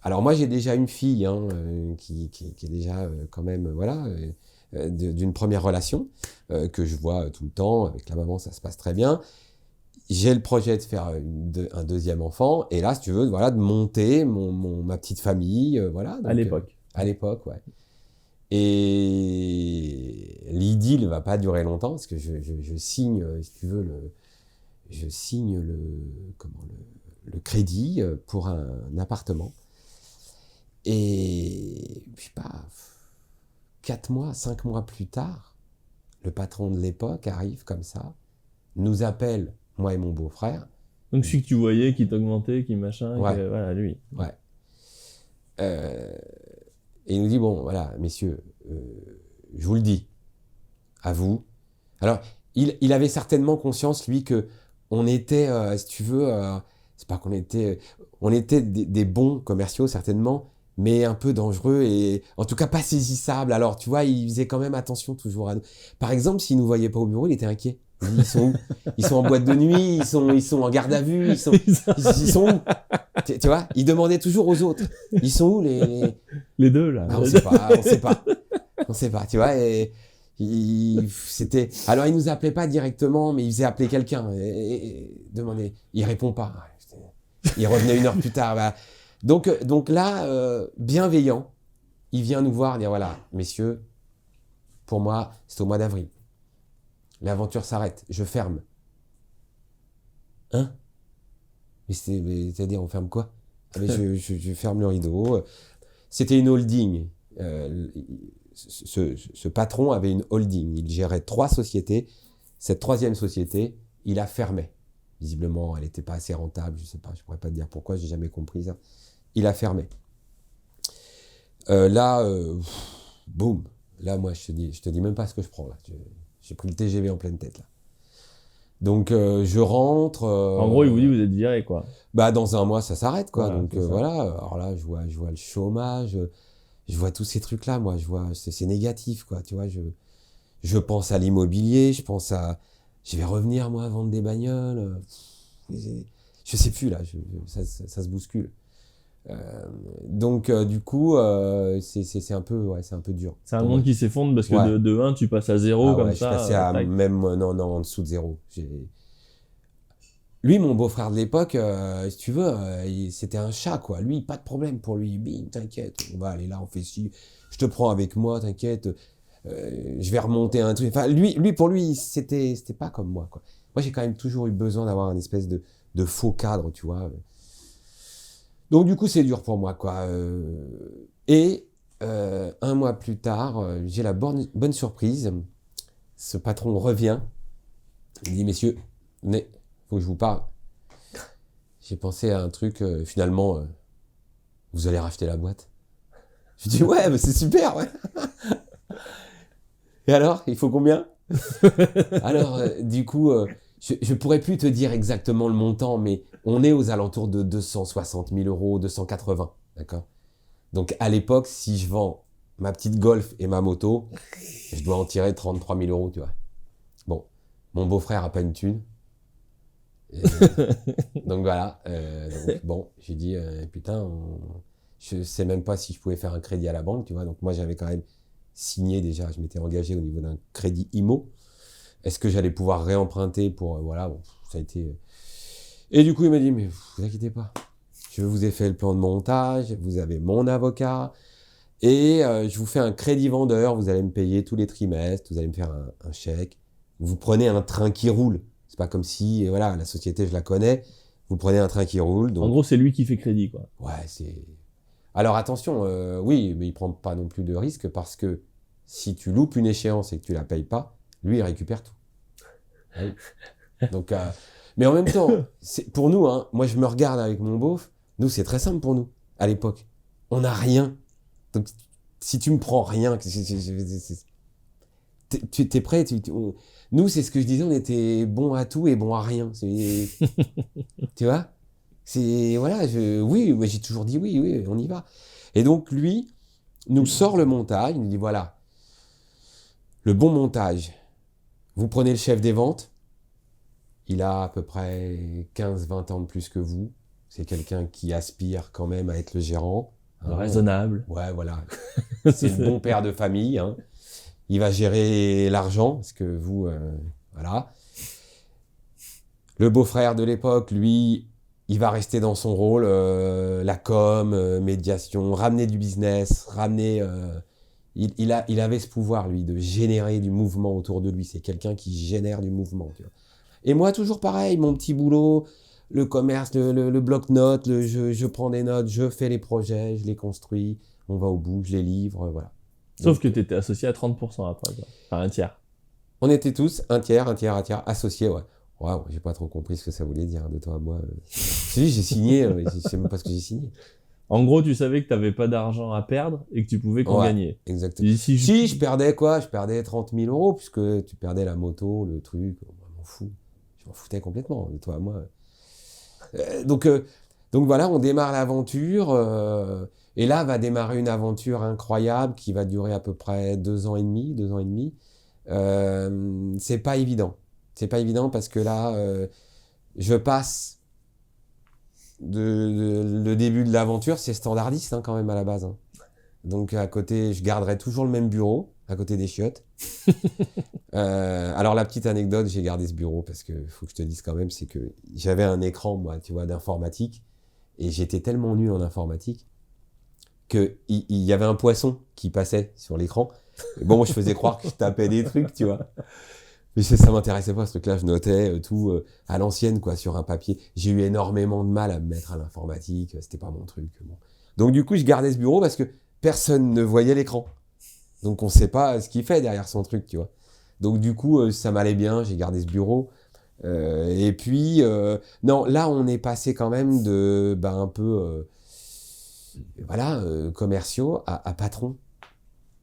Alors moi, j'ai déjà une fille hein, qui est déjà quand même, voilà, d'une première relation que je vois tout le temps. Avec la maman, ça se passe très bien. J'ai le projet de faire un 2e enfant, et là, si tu veux, voilà, de monter ma petite famille, voilà. Donc, à l'époque. À l'époque, ouais. Et l'idylle ne va pas durer longtemps, parce que je signe, si tu veux, je signe le crédit pour un appartement. Et je sais pas, 4 mois, 5 mois plus tard, le patron de l'époque arrive comme ça, nous appelle, moi et mon beau-frère. Donc celui que tu voyais, qui t'augmentait, qui machin, ouais. Voilà, lui. Ouais. Et il nous dit, bon, voilà, messieurs, je vous le dis, à vous. Alors, il avait certainement conscience, lui, que on était, si tu veux, c'est pas qu'on était... On était des bons commerciaux, certainement, mais un peu dangereux et en tout cas pas saisissables. Alors, tu vois, il faisait quand même attention toujours à nous. Par exemple, s'il nous voyait pas au bureau, il était inquiet. Il dit, ils sont où? Ils sont en boîte de nuit, ils sont en garde à vue, ils sont où? Tu vois, il demandait toujours aux autres. Ils sont où les deux là? On sait pas, tu vois. Et c'était. Alors il nous appelait pas directement, mais il faisait appeler quelqu'un et demandait. Il répond pas. Il revenait 1 heure plus tard. Bah. Donc là, bienveillant, il vient nous voir, dire voilà, messieurs, pour moi, c'est au mois d'avril. L'aventure s'arrête, je ferme. Hein? Mais c'est-à-dire, on ferme quoi? Ah, mais je ferme le rideau. C'était une holding. Ce patron avait une holding. Il gérait 3 sociétés. Cette 3e société, il la fermait. Visiblement, elle n'était pas assez rentable. Je sais pas, je pourrais pas te dire pourquoi, j'ai jamais compris ça. Il la fermait. Boum. Là, moi, je te dis même pas ce que je prends là. J'ai pris le TGV en pleine tête là. Donc je rentre. En gros, il vous dit vous êtes viré quoi. Bah dans 1 mois ça s'arrête quoi. Voilà, donc voilà. Alors là je vois le chômage, je vois tous ces trucs là. Moi je vois c'est négatif quoi. Tu vois je pense à l'immobilier, je vais revenir moi vendre des bagnoles. Je sais plus là. Ça se bouscule. Donc du coup c'est un peu dur. C'est un monde qui s'effondre parce que de 1 tu passes à 0 comme ça. Je passais à même non en dessous de 0. Lui mon beau-frère de l'époque si tu veux c'était un chat quoi. Lui pas de problème pour lui. Bing, t'inquiète, on va aller là, on fait ci, je te prends avec moi, t'inquiète, je vais remonter un truc. Enfin lui pour lui c'était pas comme moi quoi. Moi j'ai quand même toujours eu besoin d'avoir une espèce de faux cadre, tu vois. Donc du coup c'est dur pour moi quoi. Et 1 mois plus tard, j'ai la bonne surprise. Ce patron revient. Il dit messieurs, venez, faut que je vous parle. J'ai pensé à un truc. Finalement, vous allez racheter la boîte. Je dis ouais, mais c'est super ouais. Et alors, il faut combien? Alors, du coup, je pourrais plus te dire exactement le montant, mais on est aux alentours de 260 000 euros, 280, d'accord? Donc, à l'époque, si je vends ma petite Golf et ma moto, je dois en tirer 33 000 euros, tu vois. Bon, mon beau-frère a pas une thune. Et, donc voilà. Donc, bon, j'ai dit, putain, je sais même pas si je pouvais faire un crédit à la banque, tu vois. Donc moi, j'avais quand même signé déjà, je m'étais engagé au niveau d'un crédit IMO. Est-ce que j'allais pouvoir réemprunter pour... voilà, bon, ça a été... Et du coup, il m'a dit, mais vous inquiétez pas, je vous ai fait le plan de montage, vous avez mon avocat, et je vous fais un crédit vendeur, vous allez me payer tous les trimestres, vous allez me faire un chèque. Vous prenez un train qui roule. C'est pas comme si, voilà, la société, je la connais, vous prenez un train qui roule. Donc... En gros, c'est lui qui fait crédit, quoi. Ouais, c'est... Alors attention, oui, mais il prend pas non plus de risque parce que si tu loupes une échéance et que tu la payes pas, lui, il récupère tout. Oui. Donc, mais en même temps, pour nous, hein, moi je me regarde avec mon beauf, nous c'est très simple pour nous, à l'époque. On n'a rien. Donc si tu me prends rien, tu es prêt nous, c'est ce que je disais, on était bon à tout et bon à rien. Tu vois? Voilà, oui, moi j'ai toujours dit oui, oui, on y va. Et donc lui nous sort le montage, il nous dit voilà, le bon montage, vous prenez le chef des ventes, il a à peu près 15-20 ans de plus que vous, c'est quelqu'un qui aspire quand même à être le gérant. Hein, raisonnable. Ouais, voilà, c'est le bon père de famille, hein. Il va gérer l'argent, parce que vous, voilà. Le beau-frère de l'époque, lui, il va rester dans son rôle, la com, médiation, ramener du business, ramener... il avait ce pouvoir, lui, de générer du mouvement autour de lui. C'est quelqu'un qui génère du mouvement. Tu vois. Et moi, toujours pareil, mon petit boulot, le commerce, le bloc-notes, je prends des notes, je fais les projets, je les construis, on va au bout, je les livre, voilà. Sauf que tu étais associé à 30% après, quoi. Enfin, un tiers. On était tous un tiers, associés, ouais. Ouais, j'ai pas trop compris ce que ça voulait dire, hein, de toi à moi. Si, j'ai signé, je sais même pas ce que j'ai signé. En gros, tu savais que tu n'avais pas d'argent à perdre et que tu pouvais qu'en gagner. Exactement. Si je perdais quoi? Je perdais 30 000 euros, puisque tu perdais la moto, le truc, je m'en fous. Je m'en foutais complètement, de toi à moi. Donc voilà, on démarre l'aventure, et là va démarrer une aventure incroyable qui va durer à peu près 2 ans et demi. C'est pas évident. C'est pas évident parce que là, je passe le début de l'aventure, c'est standardiste hein, quand même à la base. Hein. Donc à côté, je garderai toujours le même bureau, à côté des chiottes. Alors la petite anecdote, j'ai gardé ce bureau parce que faut que je te dise quand même, c'est que j'avais un écran, moi, tu vois, d'informatique, et j'étais tellement nul en informatique que il y avait un poisson qui passait sur l'écran. Et bon, je faisais croire que je tapais des trucs, tu vois. Mais ça m'intéressait pas ce truc-là, je notais tout à l'ancienne, quoi, sur un papier. J'ai eu énormément de mal à me mettre à l'informatique, c'était pas mon truc. Bon. Donc du coup, je gardais ce bureau parce que personne ne voyait l'écran. Donc on sait pas ce qu'il fait derrière son truc, tu vois. Donc du coup, ça m'allait bien, j'ai gardé ce bureau. Et puis, non, là, on est passé quand même de, un peu, voilà, commerciaux à patron.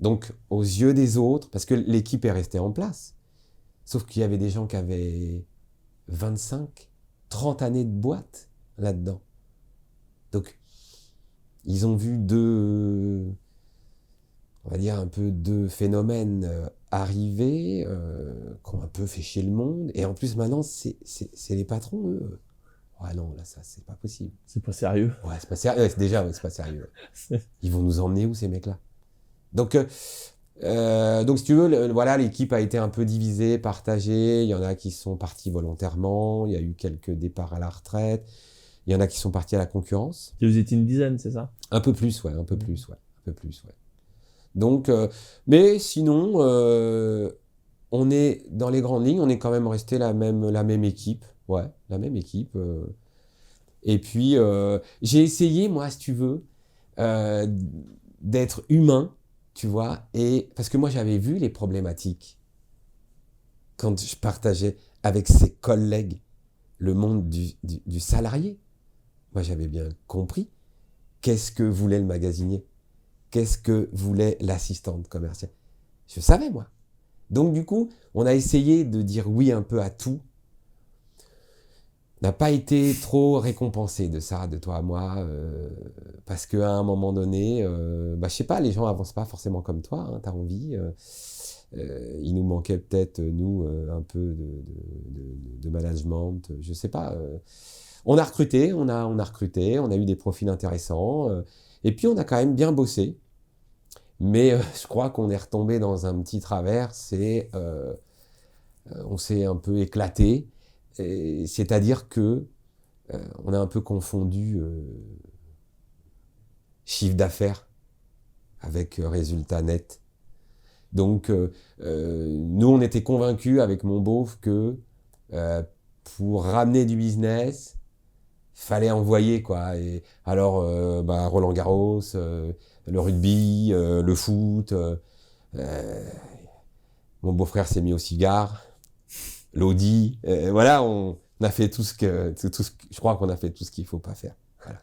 Donc, aux yeux des autres, parce que l'équipe est restée en place. Sauf qu'il y avait des gens qui avaient 25, 30 années de boîte là-dedans. Donc, ils ont vu on va dire un peu deux phénomènes arriver, qui ont un peu fait chier le monde. Et en plus, maintenant, c'est les patrons, eux. Ouais, non, là, ça, c'est pas possible. C'est pas sérieux. Ouais, c'est pas sérieux. Ouais, déjà, ouais, c'est pas sérieux. Ils vont nous emmener où, ces mecs-là? Donc, si tu veux, voilà, l'équipe a été un peu divisée, partagée. Il y en a qui sont partis volontairement. Il y a eu quelques départs à la retraite. Il y en a qui sont partis à la concurrence. Vous étiez une dizaine, c'est ça? Un peu plus, ouais. Donc, mais sinon, on est dans les grandes lignes, on est quand même resté la même équipe. Ouais, la même équipe. Et puis, j'ai essayé, moi, si tu veux, d'être humain, tu vois, et parce que moi, j'avais vu les problématiques quand je partageais avec ses collègues le monde du salarié. Moi, j'avais bien compris qu'est-ce que voulait le magasinier, qu'est-ce que voulait l'assistante commerciale. Je savais, moi. Donc du coup, on a essayé de dire oui un peu à tout. On n'a pas été trop récompensé de ça, de toi à moi, parce qu'à un moment donné, je sais pas, les gens avancent pas forcément comme toi, hein, t'as envie. Il nous manquait peut-être, nous, un peu de management, je sais pas. On a recruté, on a recruté, on a eu des profils intéressants, et puis on a quand même bien bossé. Mais je crois qu'on est retombé dans un petit travers, on s'est un peu éclaté, c'est-à-dire que on a un peu confondu chiffre d'affaires avec résultat net. Donc, nous, on était convaincus avec mon beauf que pour ramener du business, il fallait envoyer, quoi. Et alors, Roland Garros, le rugby, le foot. Mon beau-frère s'est mis au cigare, l'Audi. Voilà, on a fait je crois qu'on a fait tout ce qu'il faut pas faire. Voilà.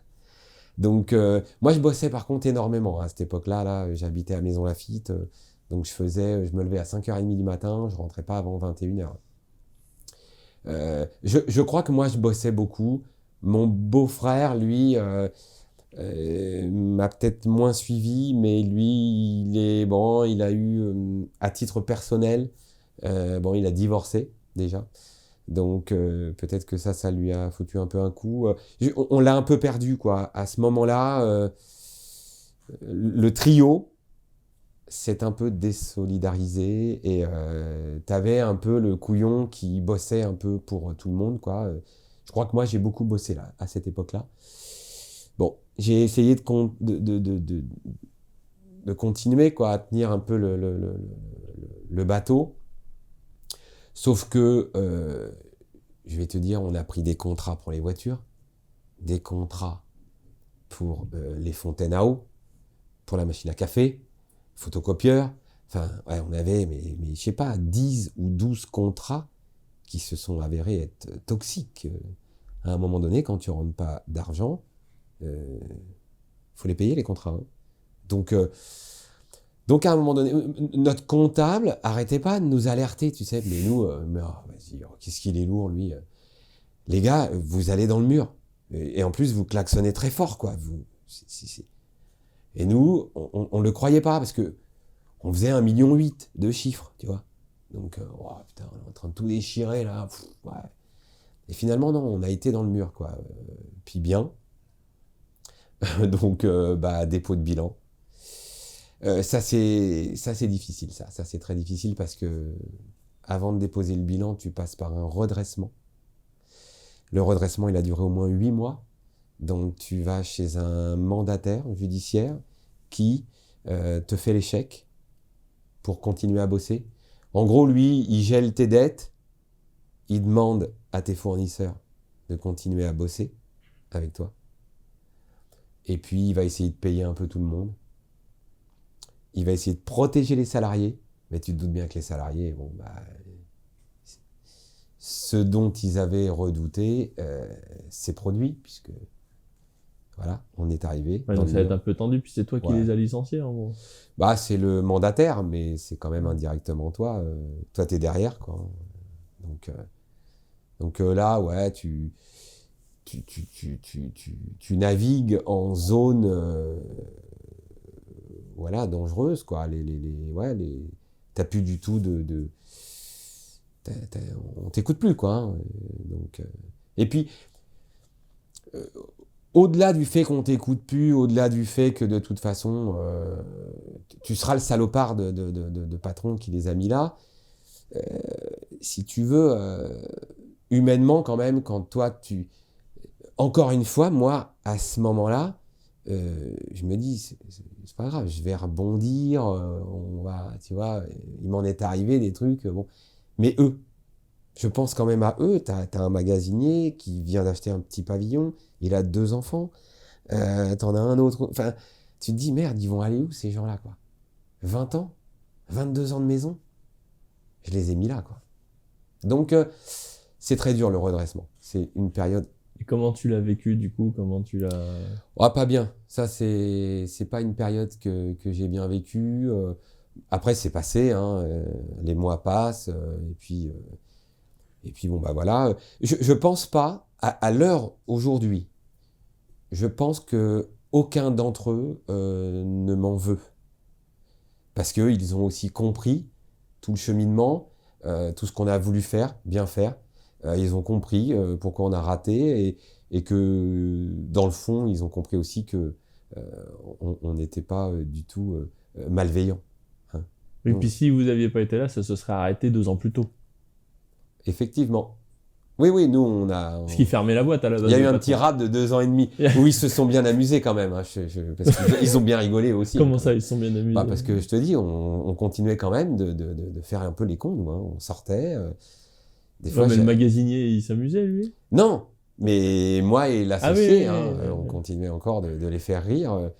Donc, moi, je bossais par contre énormément. À cette époque-là, là, j'habitais à Maison Lafitte. Donc, je me levais à 5h30 du matin, je rentrais pas avant 21h. Je crois que moi, je bossais beaucoup. Mon beau-frère, lui, m'a peut-être moins suivi, mais lui, il a eu, à titre personnel, il a divorcé déjà. Donc peut-être que ça lui a foutu un peu un coup. On l'a un peu perdu, quoi. À ce moment-là, le trio s'est un peu désolidarisé et t'avais un peu le couillon qui bossait un peu pour tout le monde, quoi. Je crois que moi, j'ai beaucoup bossé là, à cette époque-là. Bon, j'ai essayé de continuer, quoi, à tenir un peu le bateau. Sauf que, je vais te dire, on a pris des contrats pour les voitures, des contrats pour les fontaines à eau, pour la machine à café, photocopieur. Enfin, ouais, on avait, mais je sais pas, 10 ou 12 contrats qui se sont avérés être toxiques. À un moment donné, quand tu ne rentres pas d'argent, faut les payer, les contrats. Hein. Donc à un moment donné, notre comptable arrêtait pas de nous alerter, tu sais. Mais nous, vas-y, qu'est-ce qu'il est lourd, lui. Les gars, vous allez dans le mur. Et en plus, vous klaxonnez très fort, quoi. Et nous, on ne le croyait pas, parce que on faisait 1,8 million de chiffres, tu vois. Donc, putain, on est en train de tout déchirer, là. Ouais. Et finalement, non, on a été dans le mur, quoi. Puis bien. Donc, dépôt de bilan. Ça c'est difficile, ça c'est très difficile parce que avant de déposer le bilan, tu passes par un redressement. Le redressement, il a duré au moins 8 mois. Donc tu vas chez un mandataire judiciaire qui te fait l'échec pour continuer à bosser. En gros, lui, il gèle tes dettes, il demande à tes fournisseurs de continuer à bosser avec toi. Et puis, il va essayer de payer un peu tout le monde. Il va essayer de protéger les salariés, mais tu te doutes bien que les salariés, ce dont ils avaient redouté, s'est produit, puisque, voilà, on est arrivé. Ouais, donc ça va être un peu tendu, puis c'est toi qui les as licenciés, en gros. C'est le mandataire, mais c'est quand même indirectement toi. Toi, t'es derrière, quoi. Donc là, ouais, tu navigues en zone... dangereuse, quoi. T'as plus du tout on t'écoute plus, quoi. Hein. Et puis, au-delà du fait qu'on t'écoute plus, au-delà du fait que de toute façon, tu seras le salopard de patron qui les a mis là, si tu veux, humainement quand même, quand toi, encore une fois, moi, à ce moment-là, je me dis, c'est pas grave, je vais rebondir, tu vois, il m'en est arrivé des trucs, bon. Mais eux, je pense quand même à eux, t'as un magasinier qui vient d'acheter un petit pavillon, il a 2 enfants, t'en as un autre, enfin, tu te dis, merde, ils vont aller où ces gens-là, quoi? 20 ans, 22 ans de maison, je les ai mis là, quoi. Donc, c'est très dur le redressement, c'est une période. Et comment tu l'as vécu, du coup? Comment tu l'as... Pas bien. Ça, c'est pas une période que j'ai bien vécue. Après, c'est passé, hein, les mois passent, et puis bon, bah voilà. Je pense pas, à l'heure aujourd'hui, je pense que aucun d'entre eux ne m'en veut. Parce qu'ils ont aussi compris tout le cheminement, tout ce qu'on a voulu faire, bien faire. Ils ont compris pourquoi on a raté et que dans le fond, ils ont compris aussi que on n'était pas du tout malveillant. Hein. Et puis si vous n'aviez pas été là, ça se serait arrêté 2 ans plus tôt. Effectivement. Oui, nous, Ce qui fermait la boîte à la base. Il y a eu un petit rap de 2 ans et demi où ils se sont bien amusés quand même. Hein, parce qu'ils ont bien rigolé aussi. Comment ça, ils se sont bien amusés? Parce que je te dis, on continuait quand même de faire un peu les cons, nous. Hein. On sortait. Des fois, mais le magasinier, il s'amusait, lui? Non, mais moi et l'associé, oui. On continuait encore de les faire rire.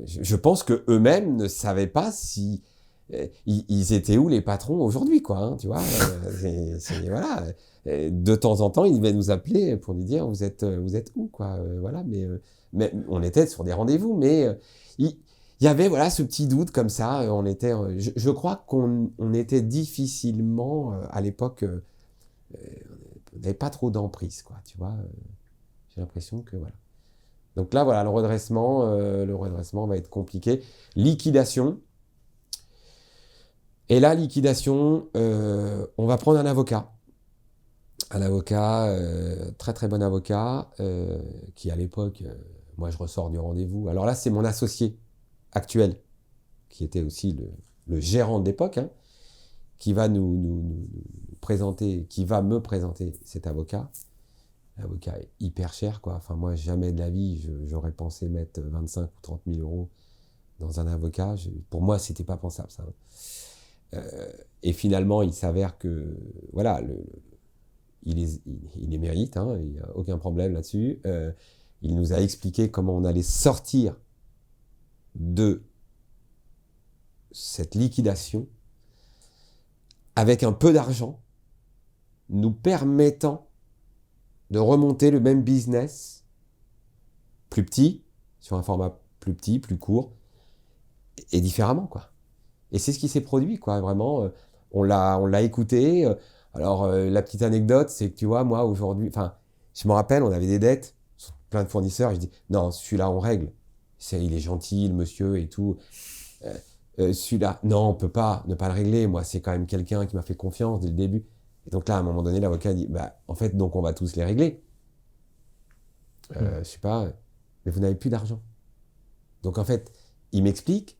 Je pense que eux-mêmes ne savaient pas si ils étaient où les patrons aujourd'hui, quoi. Hein, tu vois, voilà. De temps en temps, ils devaient nous appeler pour nous dire vous êtes où, quoi. Voilà, mais on était sur des rendez-vous, mais il y avait voilà ce petit doute comme ça. On était, je crois qu'on était difficilement à l'époque. On n'avait pas trop d'emprise, quoi. Tu vois. J'ai l'impression que voilà. Donc là, voilà, le redressement va être compliqué. Liquidation. Et là, liquidation, on va prendre un avocat. Un avocat, très très bon avocat, qui à l'époque, moi je ressors du rendez-vous. Alors là, c'est mon associé actuel, qui était aussi le gérant de l'époque, hein, qui va nous présenter, qui va me présenter cet avocat. L'avocat est hyper cher, quoi. Enfin, moi, jamais de la vie, j'aurais pensé mettre 25 ou 30 000 euros dans un avocat. Pour moi, c'était pas pensable, ça. Et finalement, il s'avère que, voilà, il les mérite, hein, il n'y a aucun problème là-dessus. Il nous a expliqué comment on allait sortir de cette liquidation avec un peu d'argent, nous permettant de remonter le même business, plus petit, sur un format plus petit, plus court, et différemment, quoi. Et c'est ce qui s'est produit, quoi, vraiment. On l'a écouté. Alors, la petite anecdote, c'est que, tu vois, moi, aujourd'hui, enfin, je me rappelle, on avait des dettes, plein de fournisseurs, et je dis, non, celui-là, on règle. Il est gentil, le monsieur, et tout. Celui-là, non, on peut pas ne pas le régler. Moi, c'est quand même quelqu'un qui m'a fait confiance dès le début. Et donc là, à un moment donné, l'avocat dit, bah, en fait, donc on va tous les régler. Je sais pas, mais vous n'avez plus d'argent. Donc en fait, il m'explique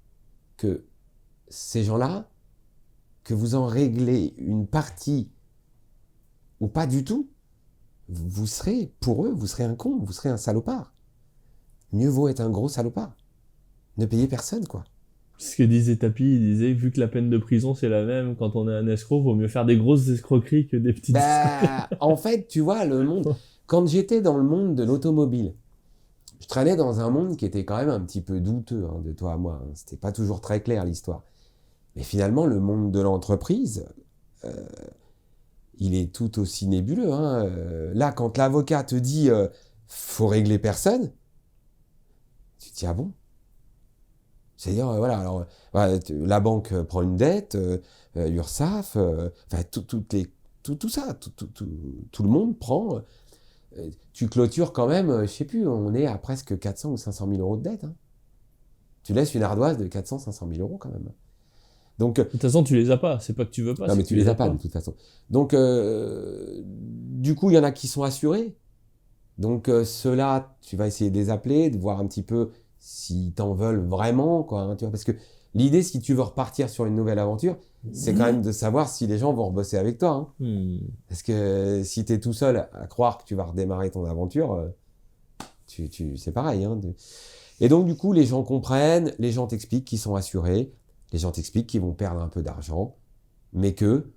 que ces gens-là, que vous en réglez une partie ou pas du tout, vous serez, pour eux, vous serez un con, vous serez un salopard. Mieux vaut être un gros salopard. Ne payez personne, quoi. Ce que disait Tapi, il disait, vu que la peine de prison c'est la même, quand on est un escroc, vaut mieux faire des grosses escroqueries que des petites escroqueries. En fait, tu vois, le monde... Quand j'étais dans le monde de l'automobile, je traînais dans un monde qui était quand même un petit peu douteux, hein, de toi à moi. Hein. C'était pas toujours très clair, l'histoire. Mais finalement, le monde de l'entreprise, il est tout aussi nébuleux. Hein. Là, quand l'avocat te dit faut régler personne, tu te dis ah bon? C'est-à-dire, voilà, alors, voilà, la banque prend une dette, URSSAF, enfin, tout ça, tout le monde prend. Tu clôtures quand même, je sais plus, on est à presque 400 ou 500 000 euros de dette. Hein. Tu laisses une ardoise de 400, 500 000 euros quand même. Donc, de toute façon, tu les as pas, c'est pas que tu veux pas. Non, mais tu les as pas de toute façon. Donc, du coup, il y en a qui sont assurés. Donc, ceux-là, tu vas essayer de les appeler, de voir un petit peu s'ils t'en veulent vraiment, quoi. Hein, tu vois, parce que l'idée, si tu veux repartir sur une nouvelle aventure, c'est quand même de savoir si les gens vont rebosser avec toi. Hein. Parce que si tu es tout seul à croire que tu vas redémarrer ton aventure, c'est pareil. Hein. Et donc, du coup, les gens comprennent, les gens t'expliquent qu'ils sont assurés, les gens t'expliquent qu'ils vont perdre un peu d'argent, mais que,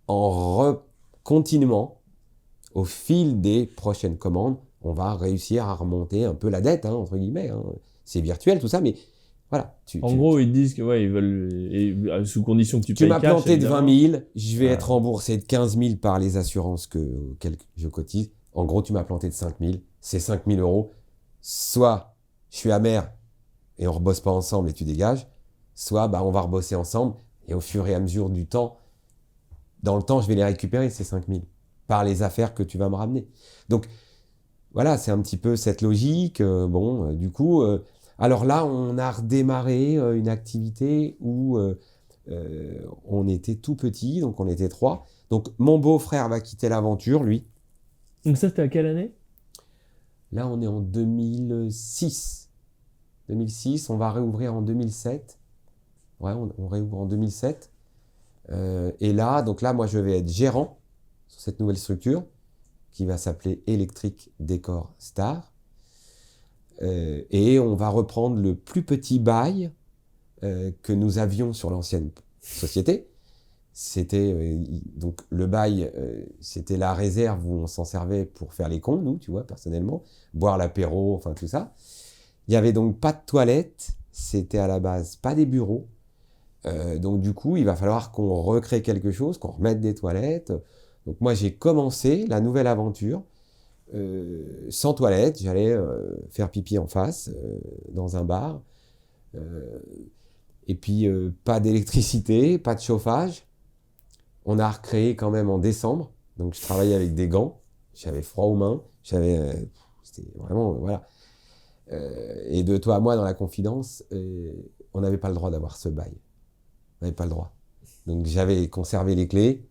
en continuant, au fil des prochaines commandes, on va réussir à remonter un peu la dette, hein, entre guillemets. Hein. C'est virtuel, tout ça, mais voilà. En gros, ils disent que ouais, ils veulent, sous condition que tu payes cash. Tu m'as planté évidemment. de 20 000, je vais être remboursé de 15 000 par les assurances auxquelles je cotise. En gros, tu m'as planté de 5 000. C'est 5 000 euros. Soit je suis amer et on rebosse pas ensemble et tu dégages, soit on va rebosser ensemble, et au fur et à mesure du temps, dans le temps, je vais les récupérer, ces 5 000, par les affaires que tu vas me ramener. Donc, voilà, c'est un petit peu cette logique. Du coup, alors là, on a redémarré une activité où on était tout petit, donc on était 3. Donc, mon beau-frère va quitter l'aventure, lui. Donc ça, c'était à quelle année? Là, on est en 2006. 2006, on va réouvrir en 2007. Ouais, on réouvre en 2007. Et là, moi, je vais être gérant sur cette nouvelle structure qui va s'appeler Electric Decor Star. Et on va reprendre le plus petit bail que nous avions sur l'ancienne société. C'était donc le bail, c'était la réserve où on s'en servait pour faire les cons, nous, tu vois, personnellement, boire l'apéro, enfin tout ça. Il y avait donc pas de toilettes, c'était à la base pas des bureaux. Donc du coup, il va falloir qu'on recrée quelque chose, qu'on remette des toilettes. Donc moi, j'ai commencé la nouvelle aventure sans toilette. J'allais faire pipi en face dans un bar. Et puis, pas d'électricité, pas de chauffage. On a recréé quand même en décembre. Donc je travaillais avec des gants. J'avais froid aux mains. C'était vraiment... voilà. Et de toi à moi, dans la confidence, on n'avait pas le droit d'avoir ce bail. On n'avait pas le droit. Donc j'avais conservé les clés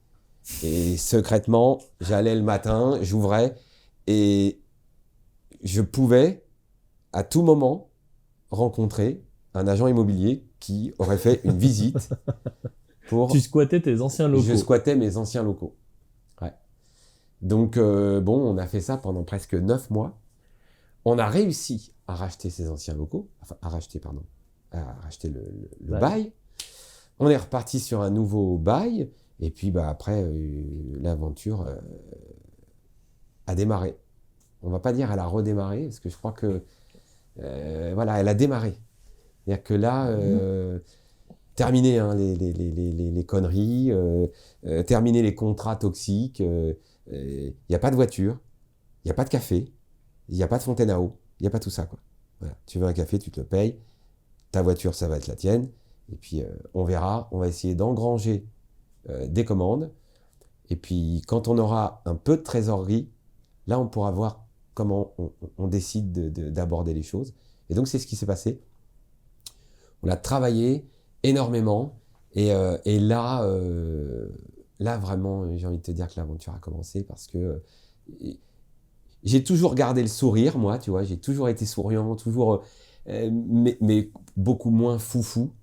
et secrètement, j'allais le matin, j'ouvrais et je pouvais à tout moment rencontrer un agent immobilier qui aurait fait une visite pour... Tu squattais tes anciens locaux. Je squattais mes anciens locaux. Ouais. Donc on a fait ça pendant presque 9 mois. On a réussi à racheter ces anciens locaux, à racheter le bail. On est reparti sur un nouveau bail, et puis après, l'aventure a démarré. On va pas dire elle a redémarré, parce que je crois que, elle a démarré. C'est-à-dire que là, terminé les conneries, terminé les contrats toxiques, il n'y a pas de voiture, il n'y a pas de café, il n'y a pas de fontaine à eau, il n'y a pas tout ça, quoi. Voilà. Tu veux un café, tu te le payes, ta voiture, ça va être la tienne. Et puis, on verra, on va essayer d'engranger des commandes. Et puis, quand on aura un peu de trésorerie, là, on pourra voir comment on décide d'aborder les choses. Et donc, c'est ce qui s'est passé. On a travaillé énormément. Et là, vraiment, j'ai envie de te dire que l'aventure a commencé parce que j'ai toujours gardé le sourire, moi, tu vois. J'ai toujours été souriant, toujours, mais beaucoup moins foufou.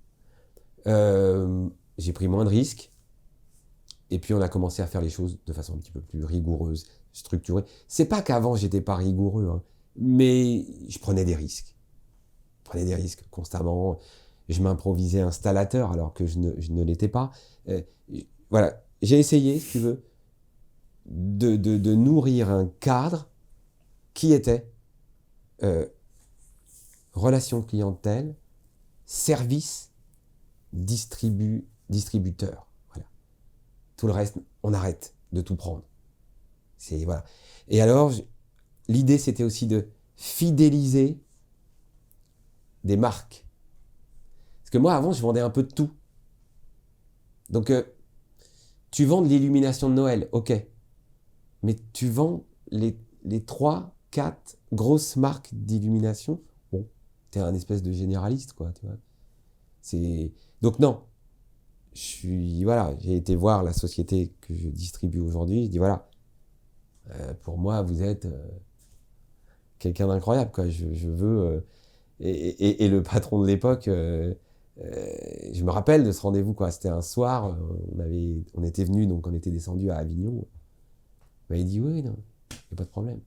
J'ai pris moins de risques et puis on a commencé à faire les choses de façon un petit peu plus rigoureuse, structurée. C'est pas qu'avant j'étais pas rigoureux, hein, mais je prenais des risques. Je prenais des risques constamment. Je m'improvisais installateur alors que je ne l'étais pas. Voilà, j'ai essayé, si tu veux, de nourrir un cadre qui était relation clientèle, service, distributeur. Voilà. Tout le reste, on arrête de tout prendre. Voilà. Et alors, l'idée, c'était aussi de fidéliser des marques. Parce que moi, avant, je vendais un peu de tout. Donc, tu vends de l'illumination de Noël, ok. Mais tu vends les 3, 4 grosses marques d'illumination. Bon, t'es un espèce de généraliste, quoi, tu vois. Donc non, j'ai été voir la société que je distribue aujourd'hui, je dis voilà, pour moi vous êtes quelqu'un d'incroyable, quoi. Je veux... et le patron de l'époque, je me rappelle de ce rendez-vous, quoi. C'était un soir, on était venus, donc on était descendu à Avignon. Il m'avait dit oui, non, il n'y a pas de problème.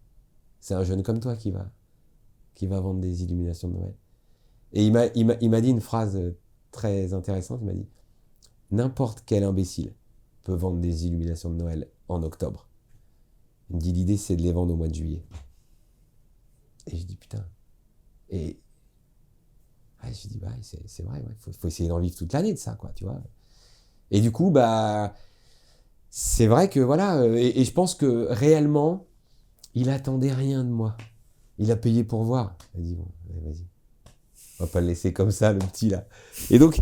C'est un jeune comme toi qui va vendre des illuminations de Noël. Et il m'a dit une phrase très intéressante, il m'a dit « N'importe quel imbécile peut vendre des illuminations de Noël en octobre. » Il me dit « L'idée, c'est de les vendre au mois de juillet. » Et je dis « Putain. » Et je dis « c'est vrai, ouais, faut essayer d'en vivre toute l'année de ça, quoi, tu vois. » Et du coup, c'est vrai que, voilà, et je pense que réellement, il attendait rien de moi. Il a payé pour voir. Il a dit « Bon, allez, vas-y. On va pas le laisser comme ça, le petit, là. » Et donc,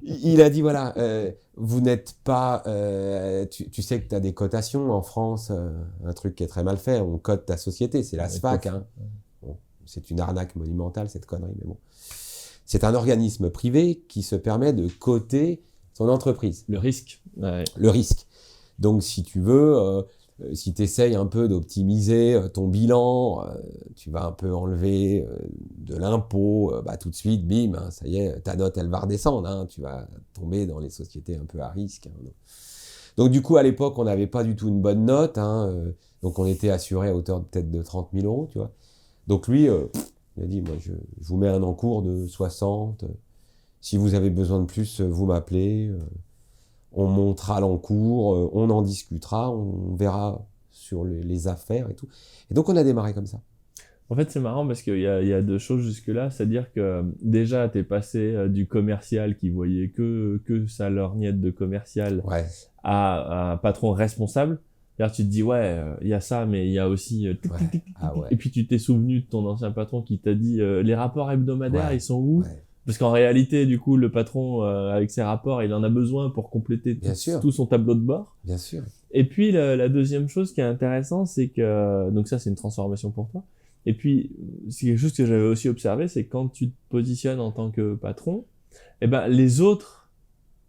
Il a dit, voilà, vous n'êtes pas... tu sais que tu as des cotations en France, un truc qui est très mal fait, on cote ta société, c'est la SPAC. Hein. Bon, c'est une arnaque monumentale, cette connerie, mais bon. C'est un organisme privé qui se permet de coter son entreprise. Le risque. Ouais. Le risque. Donc, si tu veux, si tu essayes un peu d'optimiser ton bilan, tu vas un peu enlever de l'impôt, tout de suite, bim, hein, ça y est, ta note, elle va redescendre. Hein, tu vas tomber dans les sociétés un peu à risque. Hein. Donc, du coup, à l'époque, on n'avait pas du tout une bonne note. Hein, donc, on était assuré à hauteur peut-être de 30 000 euros, tu vois. Donc, lui, il a dit, moi, je vous mets un encours de 60. Si vous avez besoin de plus, vous m'appelez. On montera l'encours, on en discutera, on verra sur les affaires et tout. Et donc, on a démarré comme ça. En fait, c'est marrant parce qu'il y a deux choses jusque-là. C'est-à-dire que déjà, tu es passé du commercial qui voyait que sa lorgnette de commercial Ouais. à un patron responsable. C'est-à-dire, tu te dis, ouais, il y a ça, mais il y a aussi... Ah ouais. Et puis, tu t'es souvenu de ton ancien patron qui t'a dit, les rapports hebdomadaires, Ouais. ils sont où? Ouais. Parce qu'en réalité, du coup, le patron, avec ses rapports, il en a besoin pour compléter Bien sûr. tout son tableau de bord. Bien sûr. Et puis, la deuxième chose qui est intéressante, c'est que... Donc ça, c'est une transformation pour toi. Et puis, c'est quelque chose que j'avais aussi observé, c'est que quand tu te positionnes en tant que patron, eh ben, les autres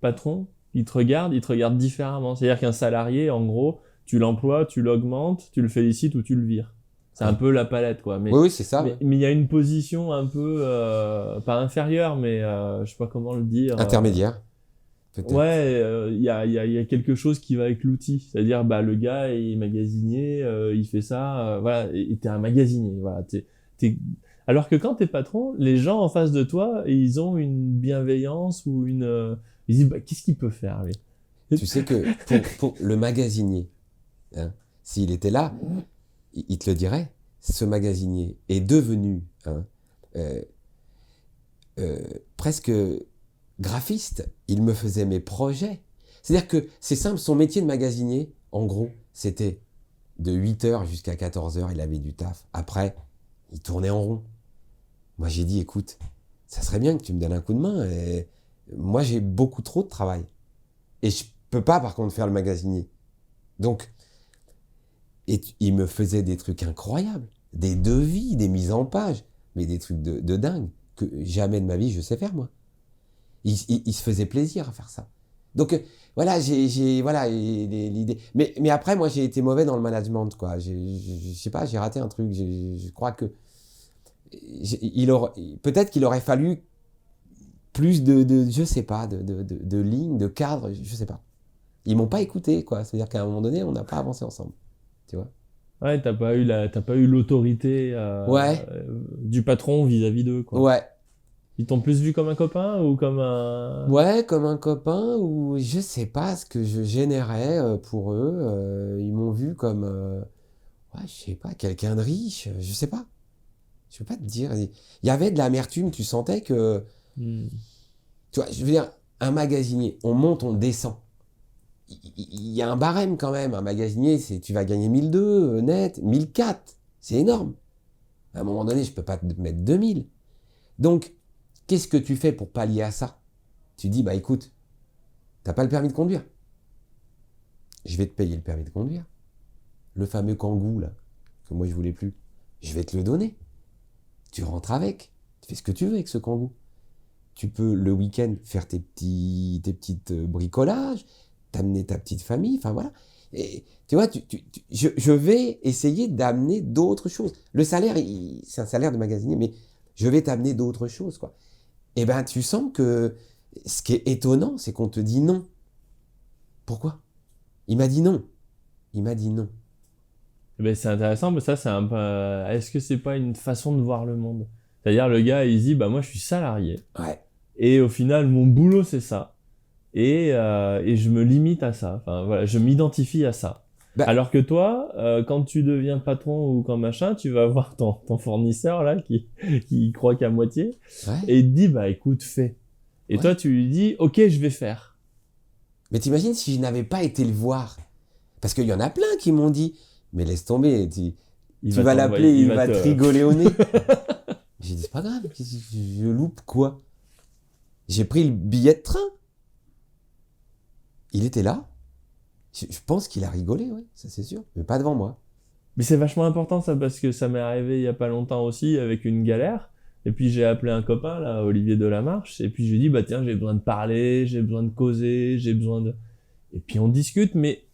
patrons, ils te regardent différemment. C'est-à-dire qu'un salarié, en gros, tu l'emploies, tu l'augmentes, tu le félicites ou tu le vires. C'est un peu la palette, quoi. Mais, oui, c'est ça. mais il y a une position un peu, pas inférieure, mais je sais pas comment le dire. Intermédiaire, peut-être. Ouais, il y a quelque chose qui va avec l'outil. C'est-à-dire, le gars, il est magasinier, il fait ça, voilà, et t'es un magasinier, voilà. Alors que quand t'es patron, les gens en face de toi, ils ont une bienveillance ou ils disent, qu'est-ce qu'il peut faire, lui? Tu sais que pour le magasinier, hein, s'il était là, il te le dirait, ce magasinier est devenu presque graphiste. Il me faisait mes projets. C'est-à-dire que c'est simple, son métier de magasinier, en gros, c'était de 8h jusqu'à 14h, il avait du taf. Après, il tournait en rond. Moi, j'ai dit, écoute, ça serait bien que tu me donnes un coup de main. Et moi, j'ai beaucoup trop de travail. Et je peux pas, par contre, faire le magasinier. Donc, il me faisait des trucs incroyables. Des devis, des mises en page. Mais des trucs de dingue que jamais de ma vie je sais faire, moi. Il se faisait plaisir à faire ça. Donc, voilà, voilà l'idée. Mais après, moi, j'ai été mauvais dans le management, quoi. Je sais pas, j'ai raté un truc. Je crois que peut-être qu'il aurait fallu plus je sais pas, de lignes, de cadres, je sais pas. Ils m'ont pas écouté, quoi. C'est-à-dire qu'à un moment donné, on n'a pas avancé ensemble. Tu vois? Ouais, t'as pas eu l'autorité Ouais. du patron vis-à-vis d'eux, quoi. Ouais. Ils t'ont plus vu comme un copain ou comme un... Ouais, comme un copain, ou je sais pas ce que je générais pour eux. Ils m'ont vu comme, ouais, je sais pas, quelqu'un de riche, je sais pas. Je peux pas te dire. Il y avait de l'amertume, tu sentais que... Tu vois, je veux dire, un magasinier, on monte, on descend. Il y a un barème quand même. Un magasinier, tu vas gagner 1002 net, 1004. C'est énorme. À un moment donné, je peux pas te mettre 2000. Donc, qu'est-ce que tu fais pour pallier à ça? Tu dis, écoute, t'as pas le permis de conduire. Je vais te payer le permis de conduire. Le fameux Kangoo, là, que moi je voulais plus, je vais te le donner. Tu rentres avec. Tu fais ce que tu veux avec ce Kangoo. Tu peux, le week-end, faire tes petites bricolages, t'amener ta petite famille, enfin voilà. Et tu vois, je vais essayer d'amener d'autres choses. Le salaire, c'est un salaire de magasinier, mais je vais t'amener d'autres choses, quoi. Et ben, tu sens que ce qui est étonnant, c'est qu'on te dit non. Pourquoi? Il m'a dit non. Il m'a dit non. Ben, c'est intéressant, mais ça, c'est un peu... Est-ce que c'est pas une façon de voir le monde? C'est-à-dire, le gars, il dit, moi, je suis salarié. Ouais. Et au final, mon boulot, c'est ça. Et je me limite à ça. Enfin, voilà, je m'identifie à ça. Alors que toi, quand tu deviens patron ou quand machin, tu vas voir ton fournisseur, là, qui croit qu'à moitié. Ouais. Et il te dit, écoute, fais. Et Ouais. toi, tu lui dis, ok, je vais faire. Mais t'imagines si je n'avais pas été le voir? Parce qu'il y en a plein qui m'ont dit, mais laisse tomber, tu vas l'appeler, il va te rigoler au nez. J'ai dit, c'est pas grave, je loupe quoi? J'ai pris le billet de train. Il était là. Je pense qu'il a rigolé, ouais, ça c'est sûr. Mais pas devant moi. Mais c'est vachement important ça, parce que ça m'est arrivé il y a pas longtemps aussi avec une galère. Et puis j'ai appelé un copain, là, Olivier Delamarche, et puis je lui ai dit, bah tiens, j'ai besoin de parler, j'ai besoin de causer, j'ai besoin de... Et puis on discute, mais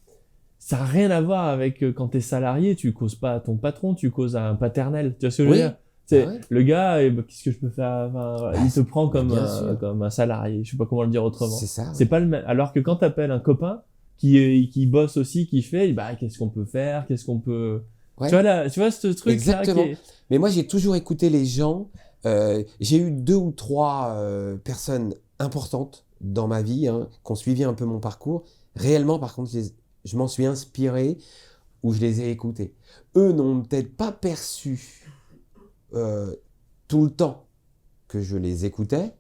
ça n'a rien à voir avec quand t'es salarié, tu causes pas à ton patron, tu causes à un paternel. Tu vois ce que je veux Oui. dire? C'est Ah ouais. le gars, bah, qu'est-ce que je peux faire? Enfin, voilà, Bah, il te prend bien sûr. comme un salarié. Je sais pas comment le dire autrement. C'est ça. C'est Ouais. pas le même. Alors que quand t'appelles un copain qui bosse aussi, qui fait, bah qu'est-ce qu'on peut faire? Qu'est-ce qu'on peut... Ouais. Tu vois là, tu vois ce truc là qui Exactement. est... Mais moi, j'ai toujours écouté les gens. J'ai eu 2 ou 3 personnes importantes dans ma vie, hein, qui ont suivi un peu mon parcours. Réellement, par contre, je m'en suis inspiré ou je les ai écoutés. Eux n'ont peut-être pas perçu tout le temps que je les écoutais,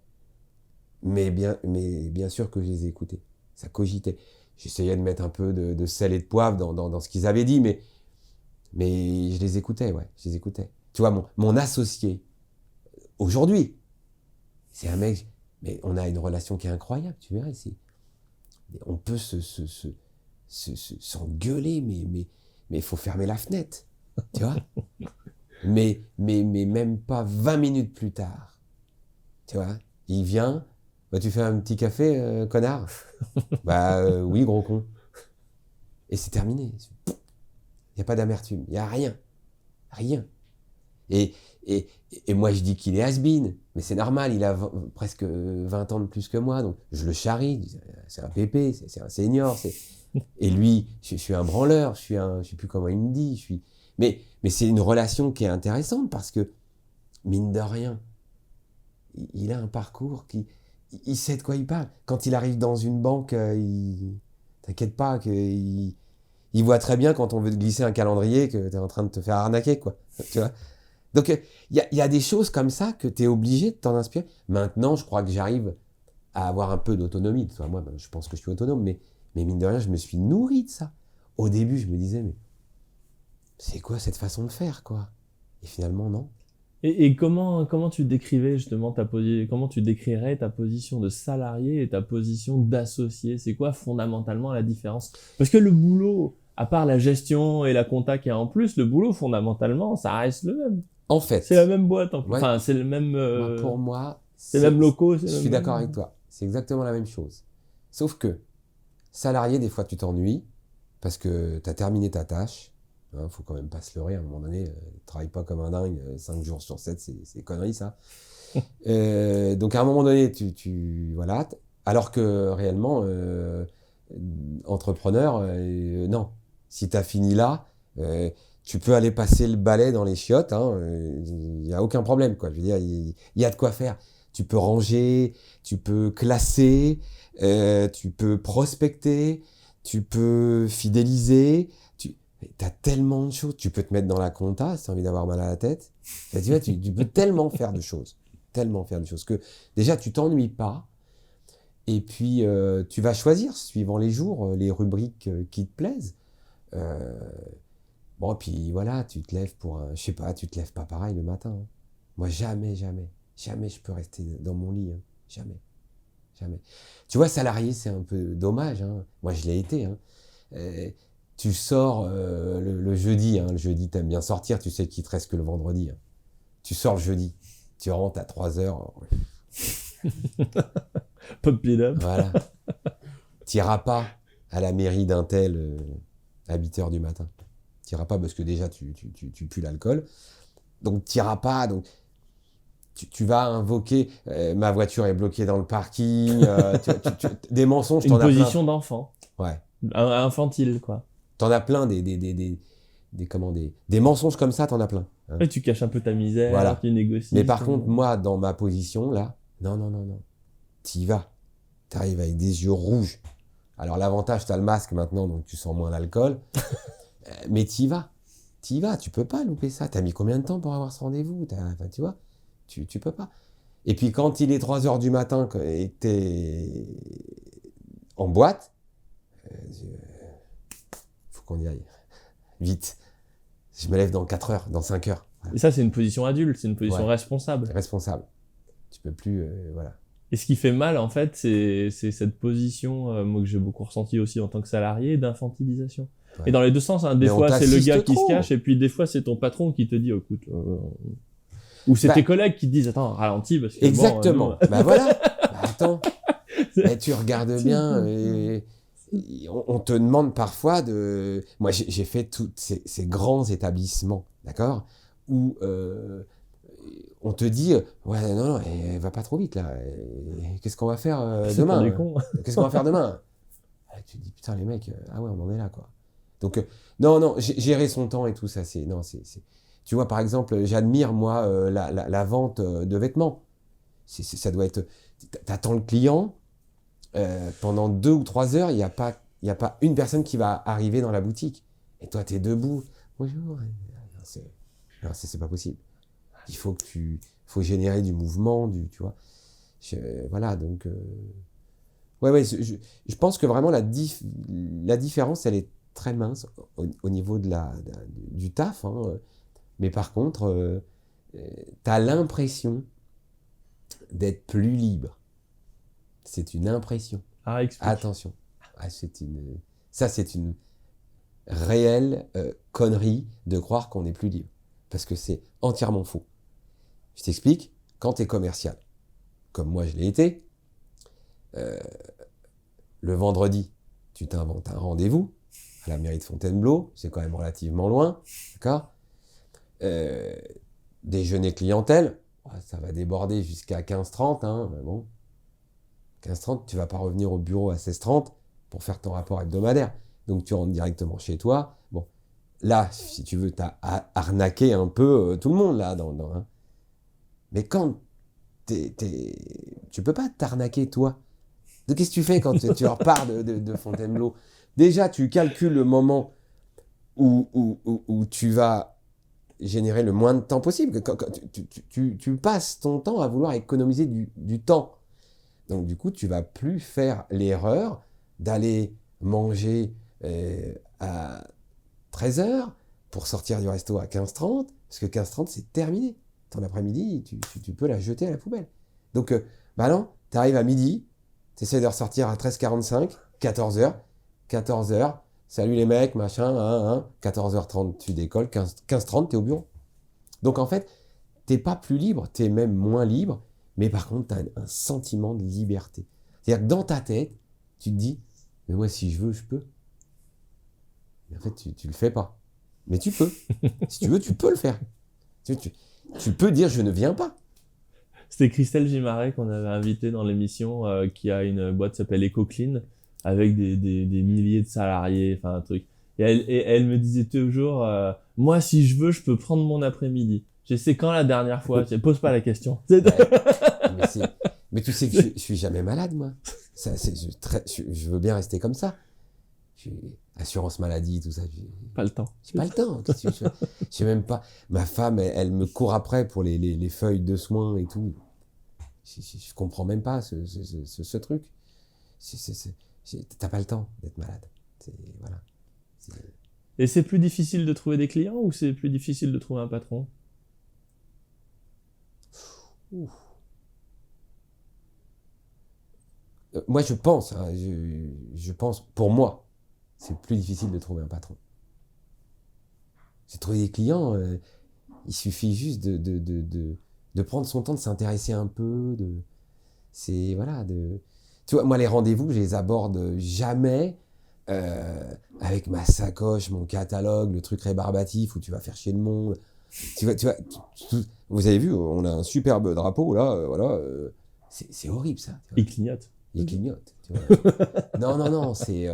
mais bien sûr que je les ai écoutés. Ça cogitait. J'essayais de mettre un peu de sel et de poivre dans ce qu'ils avaient dit, mais je les écoutais, ouais, je les écoutais. Tu vois, mon associé, aujourd'hui, c'est un mec, mais on a une relation qui est incroyable, tu verrais. On peut s'engueuler, mais il faut fermer la fenêtre, tu vois. mais même pas 20 minutes plus tard, tu vois, il vient, bah tu fais un petit café, connard. Oui, gros con. Et c'est terminé. Il n'y a pas d'amertume, il n'y a rien. Rien. Et, et, et moi, je dis qu'il est has-been, mais c'est normal, il a presque 20 ans de plus que moi, donc je le charrie, c'est un pépé, c'est un senior. Et lui, je suis un branleur, je sais plus comment il me dit. Mais c'est une relation qui est intéressante parce que, mine de rien, il a un parcours il sait de quoi il parle. Quand il arrive dans une banque, t'inquiète pas, il voit très bien quand on veut te glisser un calendrier que tu es en train de te faire arnaquer, quoi. Tu vois. Donc, il y a des choses comme ça que tu es obligé de t'en inspirer. Maintenant, je crois que j'arrive à avoir un peu d'autonomie. Enfin, moi, je pense que je suis autonome, mais mine de rien, je me suis nourri de ça. Au début, je me disais, mais c'est quoi cette façon de faire, quoi? Et finalement, non. Et comment tu décrivais justement comment tu décrirais ta position de salarié et ta position d'associé? C'est quoi fondamentalement la différence? Parce que le boulot, à part la gestion et la compta qui est en plus, le boulot fondamentalement, ça reste le même. En fait, C'est la même boîte en plus. ouais, Enfin, c'est le même. pour moi, c'est le même locaux. je suis d'accord avec toi. C'est exactement la même chose. Sauf que, salarié, des fois, tu t'ennuies parce que tu as terminé ta tâche. Faut quand même pas se leurrer, à un moment donné, travaille pas comme un dingue, 5 jours sur 7, c'est connerie ça. Donc à un moment donné, voilà, alors que réellement, entrepreneur, non. Si tu as fini là, tu peux aller passer le balai dans les chiottes, il n'y a aucun problème, quoi. Je veux dire, il y a de quoi faire. Tu peux ranger, tu peux classer, tu peux prospecter, tu peux fidéliser, t'as tellement de choses. Tu peux te mettre dans la compta si t'as envie d'avoir mal à la tête. Et tu vois, tu peux tellement faire de choses. Tellement faire de choses que déjà, tu t'ennuies pas. Et puis, tu vas choisir, suivant les jours, les rubriques qui te plaisent. Bon, puis voilà, tu te lèves je sais pas, tu te lèves pas pareil le matin. Moi, jamais je peux rester dans mon lit. Jamais. Tu vois, salarié, c'est un peu dommage. Moi, je l'ai été. Tu sors le jeudi. Le jeudi, t'aimes bien sortir. Tu sais qu'il te reste que le vendredi. Tu sors le jeudi. Tu rentres à 3h. Pop it up. Voilà. T'iras pas à la mairie d'un tel à 8h du matin. T'iras pas parce que déjà, tu pues l'alcool. Donc, t'iras pas. Donc, tu vas invoquer ma voiture est bloquée dans le parking. Des mensonges, t'en as plein. Une position d'enfant. Ouais. Infantile, quoi. T'en as plein des mensonges comme ça, t'en as plein. Et tu caches un peu ta misère, Voilà. tu négocies. Mais par contre, moi, dans ma position, là, non. T'y vas. T'arrives avec des yeux rouges. Alors, l'avantage, t'as le masque maintenant, donc tu sens moins l'alcool. Mais t'y vas. Tu peux pas louper ça. T'as mis combien de temps pour avoir ce rendez-vous? Enfin, tu vois, tu peux pas. Et puis, quand il est 3h du matin et que t'es en boîte, faut qu'on y aille. Vite. Je me lève dans 4 heures, dans 5 heures. Voilà. Et ça, c'est une position adulte, c'est une position responsable. Responsable. Tu peux plus, voilà. Et ce qui fait mal, en fait, c'est cette position, moi que j'ai beaucoup ressenti aussi en tant que salarié, d'infantilisation. Ouais. Et dans les deux sens, hein, des Mais on fois c'est le gars t'assiste qui se trop. cache, et puis des fois c'est ton patron qui te dit, oh, écoute, ou c'est Bah, tes collègues qui te disent, attends, ralentis, parce que exactement. bon, Bah voilà. Bah attends. Mais tu regardes C'est- bien. On te demande parfois de. Moi, j'ai fait tous ces grands établissements, d'accord, où on te dit, ouais, non, non, va pas trop vite là. Qu'est-ce qu'on va faire c'est pour des demain? cons. Qu'est-ce qu'on va faire demain? Tu te dis, putain, les mecs, ah ouais, on en est là, quoi. Donc, non, non, gérer son temps et tout ça, c'est. Non, Tu vois, par exemple, j'admire, moi, la vente de vêtements. Ça doit être. T'attends le client, pendant 2 ou 3 heures, il y a pas une personne qui va arriver dans la boutique. Et toi, t'es debout. Bonjour. Non, c'est pas possible. Il faut faut générer du mouvement, tu vois. Voilà, donc. Ouais, ouais, je pense que vraiment la différence, elle est très mince au niveau du taf, hein. Mais par contre, t'as l'impression d'être plus libre. C'est une impression. Ah, explique. Attention. Ça, c'est une réelle connerie de croire qu'on est plus libre. Parce que c'est entièrement faux. Je t'explique, quand tu es commercial, comme moi je l'ai été, le vendredi, tu t'inventes un rendez-vous à la mairie de Fontainebleau, c'est quand même relativement loin, d'accord, déjeuner clientèle, ça va déborder jusqu'à 15h30, hein, mais bon, 15h30, tu vas pas revenir au bureau à 16h30 pour faire ton rapport hebdomadaire. Donc tu rentres directement chez toi. Bon, là, si tu veux, tu as arnaqué un peu tout le monde, là. Hein. Mais quand tu peux pas t'arnaquer, toi. Donc qu'est-ce que tu fais quand tu repars de Fontainebleau? Déjà, tu calcules le moment où tu vas générer le moins de temps possible. Quand tu passes ton temps à vouloir économiser du temps. Donc du coup, tu vas plus faire l'erreur d'aller manger à 13h pour sortir du resto à 15h30, parce que 15h30, c'est terminé. Ton après-midi, tu peux la jeter à la poubelle. Donc, bah non, tu arrives à midi, tu essaies de ressortir à 13h45, 14h, salut les mecs, machin, 14h30, tu décolles, 15h30, tu es au bureau. Donc en fait, t'es pas plus libre, tu es même moins libre, mais par contre, tu as un sentiment de liberté. C'est-à-dire que dans ta tête, tu te dis, mais moi, si je veux, je peux. Mais en fait, tu le fais pas. Mais tu peux. Si tu veux, tu peux le faire. Tu peux dire, je ne viens pas. C'était Christelle Gimaret qu'on avait invité dans l'émission, qui a une boîte qui s'appelle EcoClean, avec des milliers de salariés, enfin un truc. Et elle me disait toujours, moi si je veux, je peux prendre mon après-midi. Je sais quand la dernière fois, pose pas la question. Ouais. Mais tu sais que je suis jamais malade, moi. Je veux bien rester comme ça. Assurance maladie, tout ça. Pas le temps. J'ai pas le temps. Je sais même pas. Ma femme, elle me court après pour les feuilles de soins et tout. Je comprends même pas ce truc. T'as pas le temps d'être malade. Voilà. Et c'est plus difficile de trouver des clients ou c'est plus difficile de trouver un patron? Moi, je pense, hein, je pense, pour moi, c'est plus difficile de trouver un patron. J'ai trouvé des clients, il suffit juste de prendre son temps, de s'intéresser un peu, voilà, tu vois, moi, les rendez-vous, je les aborde jamais avec ma sacoche, mon catalogue, le truc rébarbatif où tu vas faire chier le monde. Vous avez vu, on a un superbe drapeau, là, voilà, c'est horrible, ça. Il clignote. Il clignote. Tu vois. Non, c'est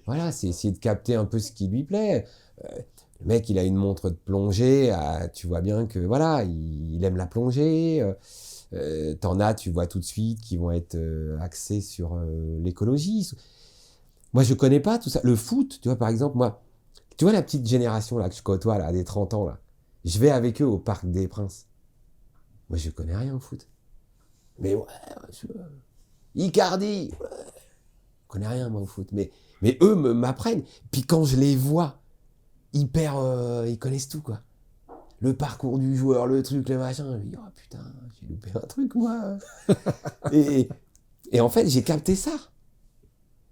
voilà, c'est essayer de capter un peu ce qui lui plaît. Le mec, il a une montre de plongée, tu vois bien que voilà, il aime la plongée. T'en as, tu vois tout de suite, qui vont être axés sur l'écologie. Moi, je connais pas tout ça. Le foot, tu vois, par exemple, moi, tu vois la petite génération là que je côtoie, là, des 30 ans, là. Je vais avec eux au Parc des Princes. Moi, je connais rien au foot. Mais ouais, Icardi, ouais. Je connais rien, moi, au foot. Mais eux m'apprennent. Puis quand je les vois, ils connaissent tout, quoi. le parcours du joueur, le truc, le machin. Je me dis, oh putain, j'ai loupé un truc, moi. et en fait, j'ai capté ça.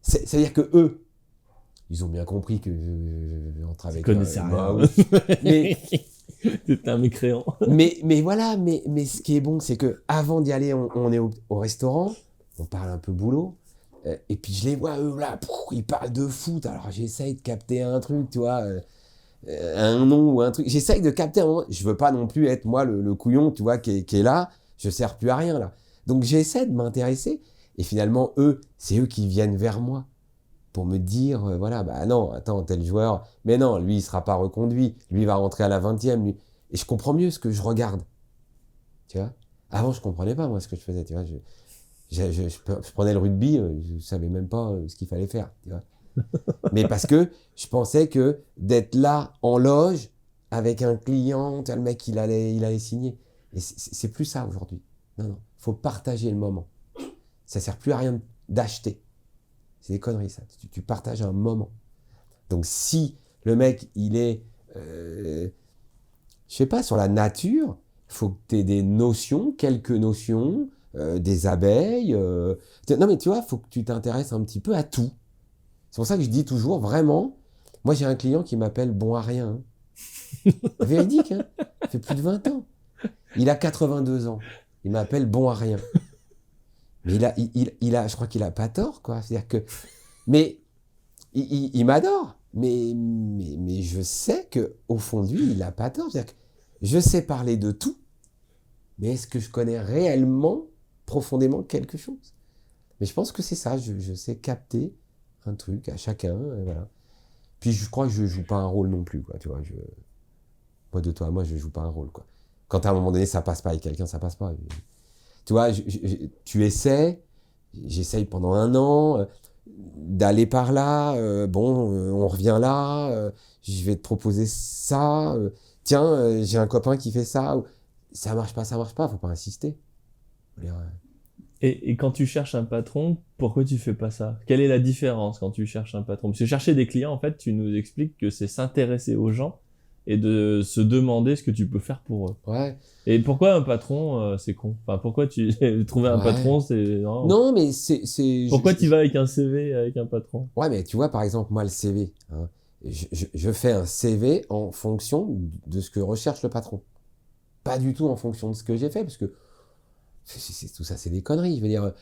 C'est-à-dire que eux, ils ont bien compris que j'entrais avec... Tu connaissais rien. Oui. Mais... T'étais un mécréant. mais voilà, mais ce qui est bon, c'est que avant d'y aller, on est au restaurant, on parle un peu boulot, et puis je les vois, eux, là, ils parlent de foot, alors j'essaye de capter un truc, tu vois, un nom ou un truc, j'essaye de capter un moment, je veux pas non plus être, moi, le couillon, tu vois, qui est là, je sers plus à rien, là. Donc j'essaie de m'intéresser, et finalement, c'est eux qui viennent vers moi, pour me dire, voilà, bah non, attends, tel joueur, mais non, lui, il sera pas reconduit, lui, il va rentrer à la 20e, lui. Et je comprends mieux ce que je regarde, tu vois. Avant, je comprenais pas, moi, ce que je faisais, tu vois. Je prenais le rugby, je savais même pas ce qu'il fallait faire, tu vois. Mais parce que je pensais que d'être là, en loge, avec un client, tu vois, le mec, il allait signer. Et c'est plus ça, aujourd'hui. Non, non, faut partager le moment. Ça sert plus à rien d'acheter. C'est des conneries, ça. Tu partages un moment. Donc, si le mec, il est, je sais pas, sur la nature, il faut que tu aies des notions, quelques notions, des abeilles. Non, mais tu vois, il faut que tu t'intéresses un petit peu à tout. C'est pour ça que je dis toujours, vraiment, moi, j'ai un client qui m'appelle bon à rien. Hein. Véridique, hein. Ça fait plus de 20 ans. Il a 82 ans. Il m'appelle bon à rien. Mais je crois qu'il a pas tort, quoi. C'est-à-dire que, mais il m'adore. Mais je sais qu'au fond de lui, il a pas tort. C'est-à-dire que je sais parler de tout, mais est-ce que je connais réellement, profondément quelque chose? Mais je pense que c'est ça. Je sais capter un truc à chacun, et voilà. Puis je crois que je joue pas un rôle non plus, quoi. Tu vois, moi de toi, moi je joue pas un rôle, quoi. Quand à un moment donné ça passe pas avec quelqu'un, ça passe pas. Tu vois, tu essaies, j'essaye pendant 1 an d'aller par là, on revient là, je vais te proposer ça, tiens, j'ai un copain qui fait ça, ça marche pas, faut pas insister. Et quand tu cherches un patron, pourquoi tu fais pas ça? Quelle est la différence quand tu cherches un patron? Parce que chercher des clients, en fait, tu nous expliques que c'est s'intéresser aux gens et de se demander ce que tu peux faire pour eux. Ouais. Et pourquoi un patron, c'est con? Enfin, pourquoi trouver un patron, c'est... Non, mais c'est... Pourquoi tu vas avec un CV, avec un patron? Ouais, mais tu vois, par exemple, moi, le CV, hein, je fais un CV en fonction de ce que recherche le patron. Pas du tout en fonction de ce que j'ai fait, parce que tout ça, c'est des conneries. Je veux dire,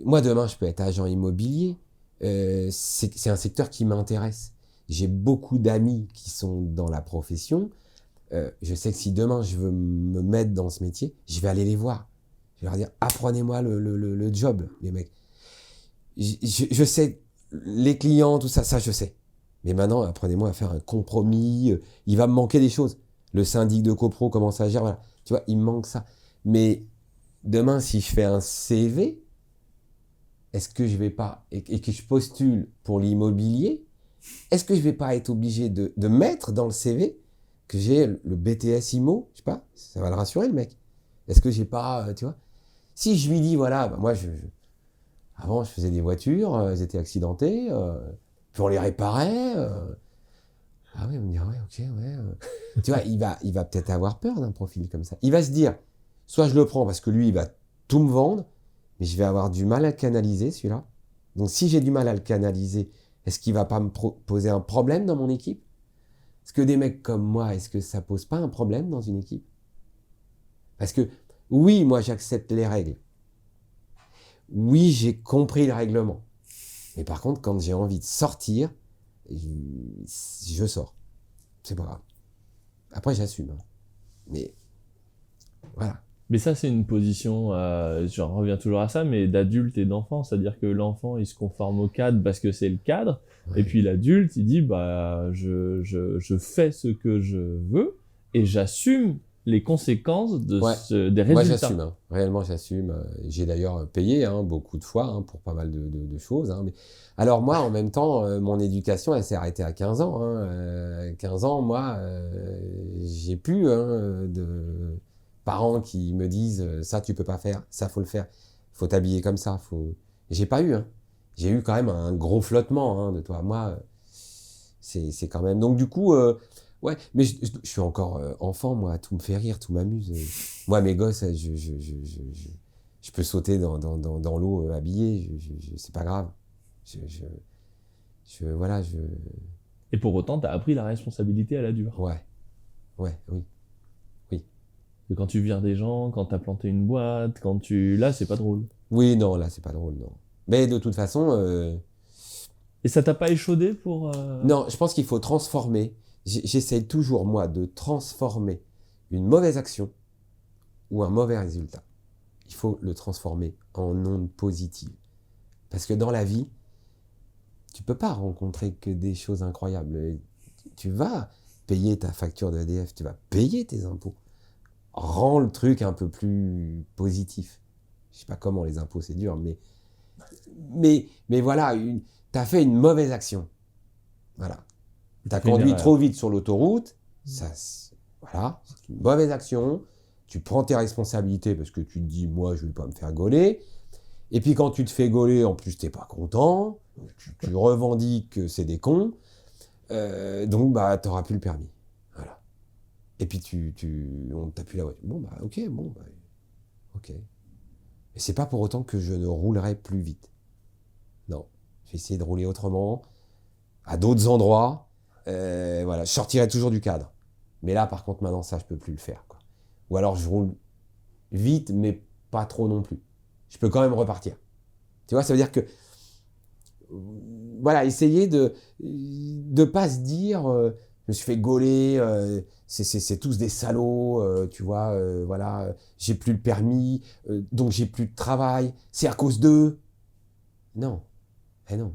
moi, demain, je peux être agent immobilier. C'est un secteur qui m'intéresse. J'ai beaucoup d'amis qui sont dans la profession. Je sais que si demain, je veux me mettre dans ce métier, je vais aller les voir. Je vais leur dire, apprenez-moi le job, les mecs. Je sais, les clients, tout ça, je sais. Mais maintenant, apprenez-moi à faire un compromis. Il va me manquer des choses. Le syndic de copro, comment ça gère, voilà. Tu vois, il me manque ça. Mais demain, si je fais un CV, est-ce que je vais pas, et que je postule pour l'immobilier, est-ce que je vais pas être obligé de mettre dans le CV que j'ai le BTS IMO, je sais pas, ça va le rassurer le mec. Est-ce que j'ai pas, tu vois, si je lui dis, voilà, bah moi, avant, je faisais des voitures, elles étaient accidentées, puis on les réparait. Ah oui, on me dit, ouais, ok, ouais. Tu vois, il va peut-être avoir peur d'un profil comme ça. Il va se dire, soit je le prends parce que lui, il va tout me vendre, mais je vais avoir du mal à le canaliser, celui-là. Donc, si j'ai du mal à le canaliser, est-ce qu'il va pas me poser un problème dans mon équipe? Est-ce que des mecs comme moi, est-ce que ça pose pas un problème dans une équipe? Parce que, oui, moi, j'accepte les règles. Oui, j'ai compris le règlement. Mais par contre, quand j'ai envie de sortir, je sors. C'est pas grave. Après, j'assume. Hein. Mais voilà. Mais ça, c'est une position, j'en reviens toujours à ça, mais d'adulte et d'enfant. C'est-à-dire que l'enfant, il se conforme au cadre parce que c'est le cadre. Ouais. Et puis l'adulte, il dit, bah, je fais ce que je veux et j'assume les conséquences des résultats. Moi, j'assume. Hein. Réellement, j'assume. J'ai d'ailleurs payé beaucoup de fois pour pas mal de choses. Hein. Mais... Alors moi, en même temps, mon éducation, elle s'est arrêtée à 15 ans. Hein. 15 ans, moi, j'ai plus de parents qui me disent ça, tu peux pas faire, ça, faut le faire. Faut t'habiller comme ça. J'ai pas eu. Hein. J'ai eu quand même un gros flottement de toi. Moi, c'est quand même... Donc du coup... Ouais, mais je suis encore enfant, moi, tout me fait rire, tout m'amuse. Moi, mes gosses, je peux sauter dans l'eau habillé, c'est pas grave. Voilà, Et pour autant, t'as appris la responsabilité à la dure. Ouais, oui. Et quand tu vires des gens, quand t'as planté une boîte, Là, c'est pas drôle. Oui, non, là, c'est pas drôle, non. Mais de toute façon... Et ça t'a pas échaudé pour... Non, je pense qu'il faut transformer. J'essaye toujours, moi, de transformer une mauvaise action ou un mauvais résultat. Il faut le transformer en onde positive. Parce que dans la vie, tu peux pas rencontrer que des choses incroyables. Tu vas payer ta facture de EDF, tu vas payer tes impôts. Rends le truc un peu plus positif. Je sais pas comment les impôts, c'est dur, mais voilà, t'as fait une mauvaise action. Voilà. T'as conduit trop vite sur l'autoroute, voilà, c'est une mauvaise action. Tu prends tes responsabilités parce que tu te dis, moi, je vais pas me faire gauler. Et puis quand tu te fais gauler, en plus, t'es pas content. Tu revendiques que c'est des cons. Donc, t'auras plus le permis. Voilà. Et puis on t'a plus la voiture. Bon, ok. Mais c'est pas pour autant que je ne roulerai plus vite. Non. Je vais essayer de rouler autrement, à d'autres endroits. Voilà, je sortirai toujours du cadre. Mais là, par contre, maintenant, ça, je peux plus le faire, quoi. Ou alors, je roule vite, mais pas trop non plus. Je peux quand même repartir. Tu vois, ça veut dire que... Voilà, essayer de pas se dire... je me suis fait gauler, c'est tous des salauds, tu vois, voilà, j'ai plus le permis, donc j'ai plus de travail, c'est à cause d'eux. Non, non.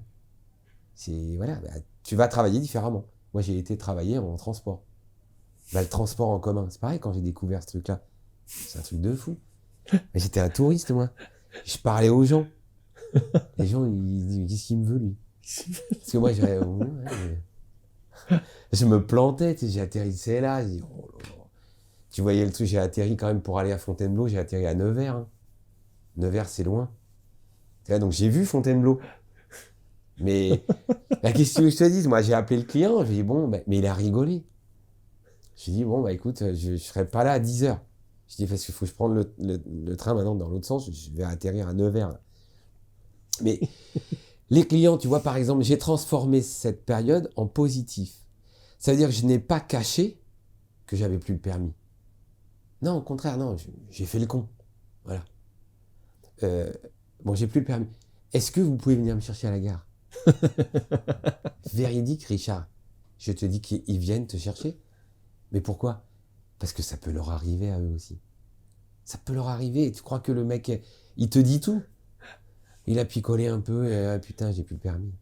Voilà, tu vas travailler différemment. Moi, j'ai été travailler en transport. Le transport en commun, c'est pareil quand j'ai découvert ce truc-là. C'est un truc de fou. Mais j'étais un touriste, moi. Je parlais aux gens. Les gens, ils disent, qu'est-ce qu'il me veut, lui? Parce que moi, je me plantais, tu sais, j'ai atterrissé là, j'ai dit, oh là là. Tu voyais le truc, j'ai atterri quand même pour aller à Fontainebleau, j'ai atterri à Nevers. Hein. Nevers, c'est loin. Donc j'ai vu Fontainebleau. Mais la question que je te dise, moi j'ai appelé le client, je lui ai dit, bon, mais il a rigolé. Je lui ai dit, bon, écoute, je ne serai pas là à 10h. Je lui ai dit, parce qu'il faut que je prenne le train maintenant dans l'autre sens, je vais atterrir à Nevers. Là. Mais les clients, tu vois, par exemple, j'ai transformé cette période en positif. Ça veut dire que je n'ai pas caché que j'avais plus le permis. Non, au contraire, non, j'ai fait le con. Voilà. Bon, j'ai plus le permis. Est-ce que vous pouvez venir me chercher à la gare? Véridique, Richard. Je te dis qu'ils viennent te chercher. Mais pourquoi? Parce que ça peut leur arriver à eux aussi. Ça peut leur arriver. Tu crois que le mec, il te dit tout? Il a picolé un peu et putain, j'ai plus le permis.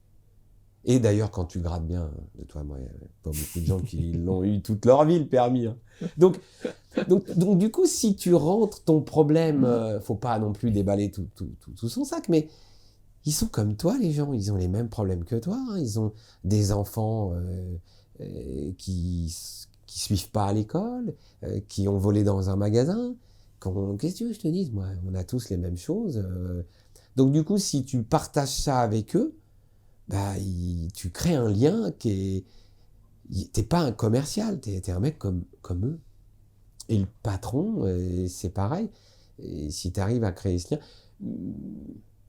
Et d'ailleurs, quand tu grattes bien, de toi, moi, il n'y a pas beaucoup de gens qui l'ont eu toute leur vie, le permis. Hein. Donc, du coup, si tu rentres ton problème, faut pas non plus déballer tout son sac, mais ils sont comme toi, les gens. Ils ont les mêmes problèmes que toi. Hein. Ils ont des enfants qui suivent pas à l'école, qui ont volé dans un magasin. Qu'est-ce que tu veux que je te dise? Moi, on a tous les mêmes choses. Donc, du coup, si tu partages ça avec eux, tu crées un lien qui est... T'es pas un commercial, t'es un mec comme eux. Et le patron, c'est pareil. Et si tu arrives à créer ce lien...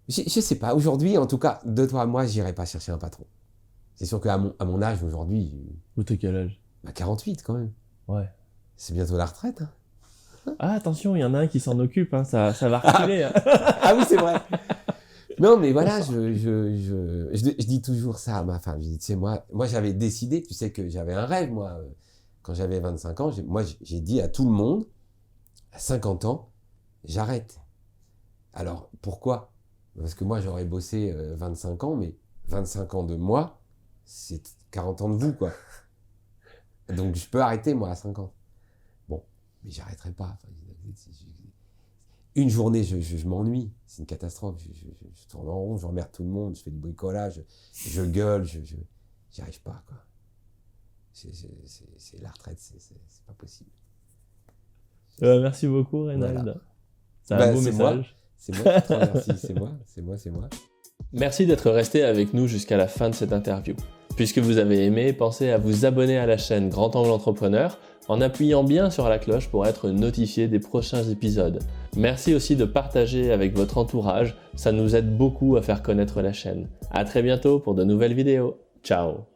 Je sais pas, aujourd'hui, en tout cas, de toi à moi, j'irai pas chercher un patron. C'est sûr qu'à mon âge, aujourd'hui... Ou t'es quel âge? 48 quand même. Ouais. C'est bientôt la retraite. Hein. Ah, attention, il y en a un qui s'en occupe, hein, ça va reculer. Hein. Ah oui, c'est vrai. Non, mais voilà, je dis toujours ça à ma femme. Je dis, tu sais, moi j'avais décidé, tu sais que j'avais un rêve, moi, quand j'avais 25 ans. J'ai dit à tout le monde, à 50 ans, j'arrête. Alors, pourquoi? Parce que moi, j'aurais bossé 25 ans, mais 25 ans de moi, c'est 40 ans de vous, quoi. Donc, je peux arrêter, moi, à 50. Bon, mais j'arrêterai pas. Enfin, une journée, je m'ennuie. C'est une catastrophe. Je tourne en rond, j'emmerde tout le monde, je fais du bricolage, je gueule, j'y arrive pas, quoi. C'est la retraite, c'est pas possible. Merci beaucoup, Reynald. Voilà. C'est un beau message. C'est moi qui te remercie, c'est moi. Merci d'être resté avec nous jusqu'à la fin de cette interview. Puisque vous avez aimé, pensez à vous abonner à la chaîne Grand Angle Entrepreneur en appuyant bien sur la cloche pour être notifié des prochains épisodes. Merci aussi de partager avec votre entourage, ça nous aide beaucoup à faire connaître la chaîne. À très bientôt pour de nouvelles vidéos. Ciao!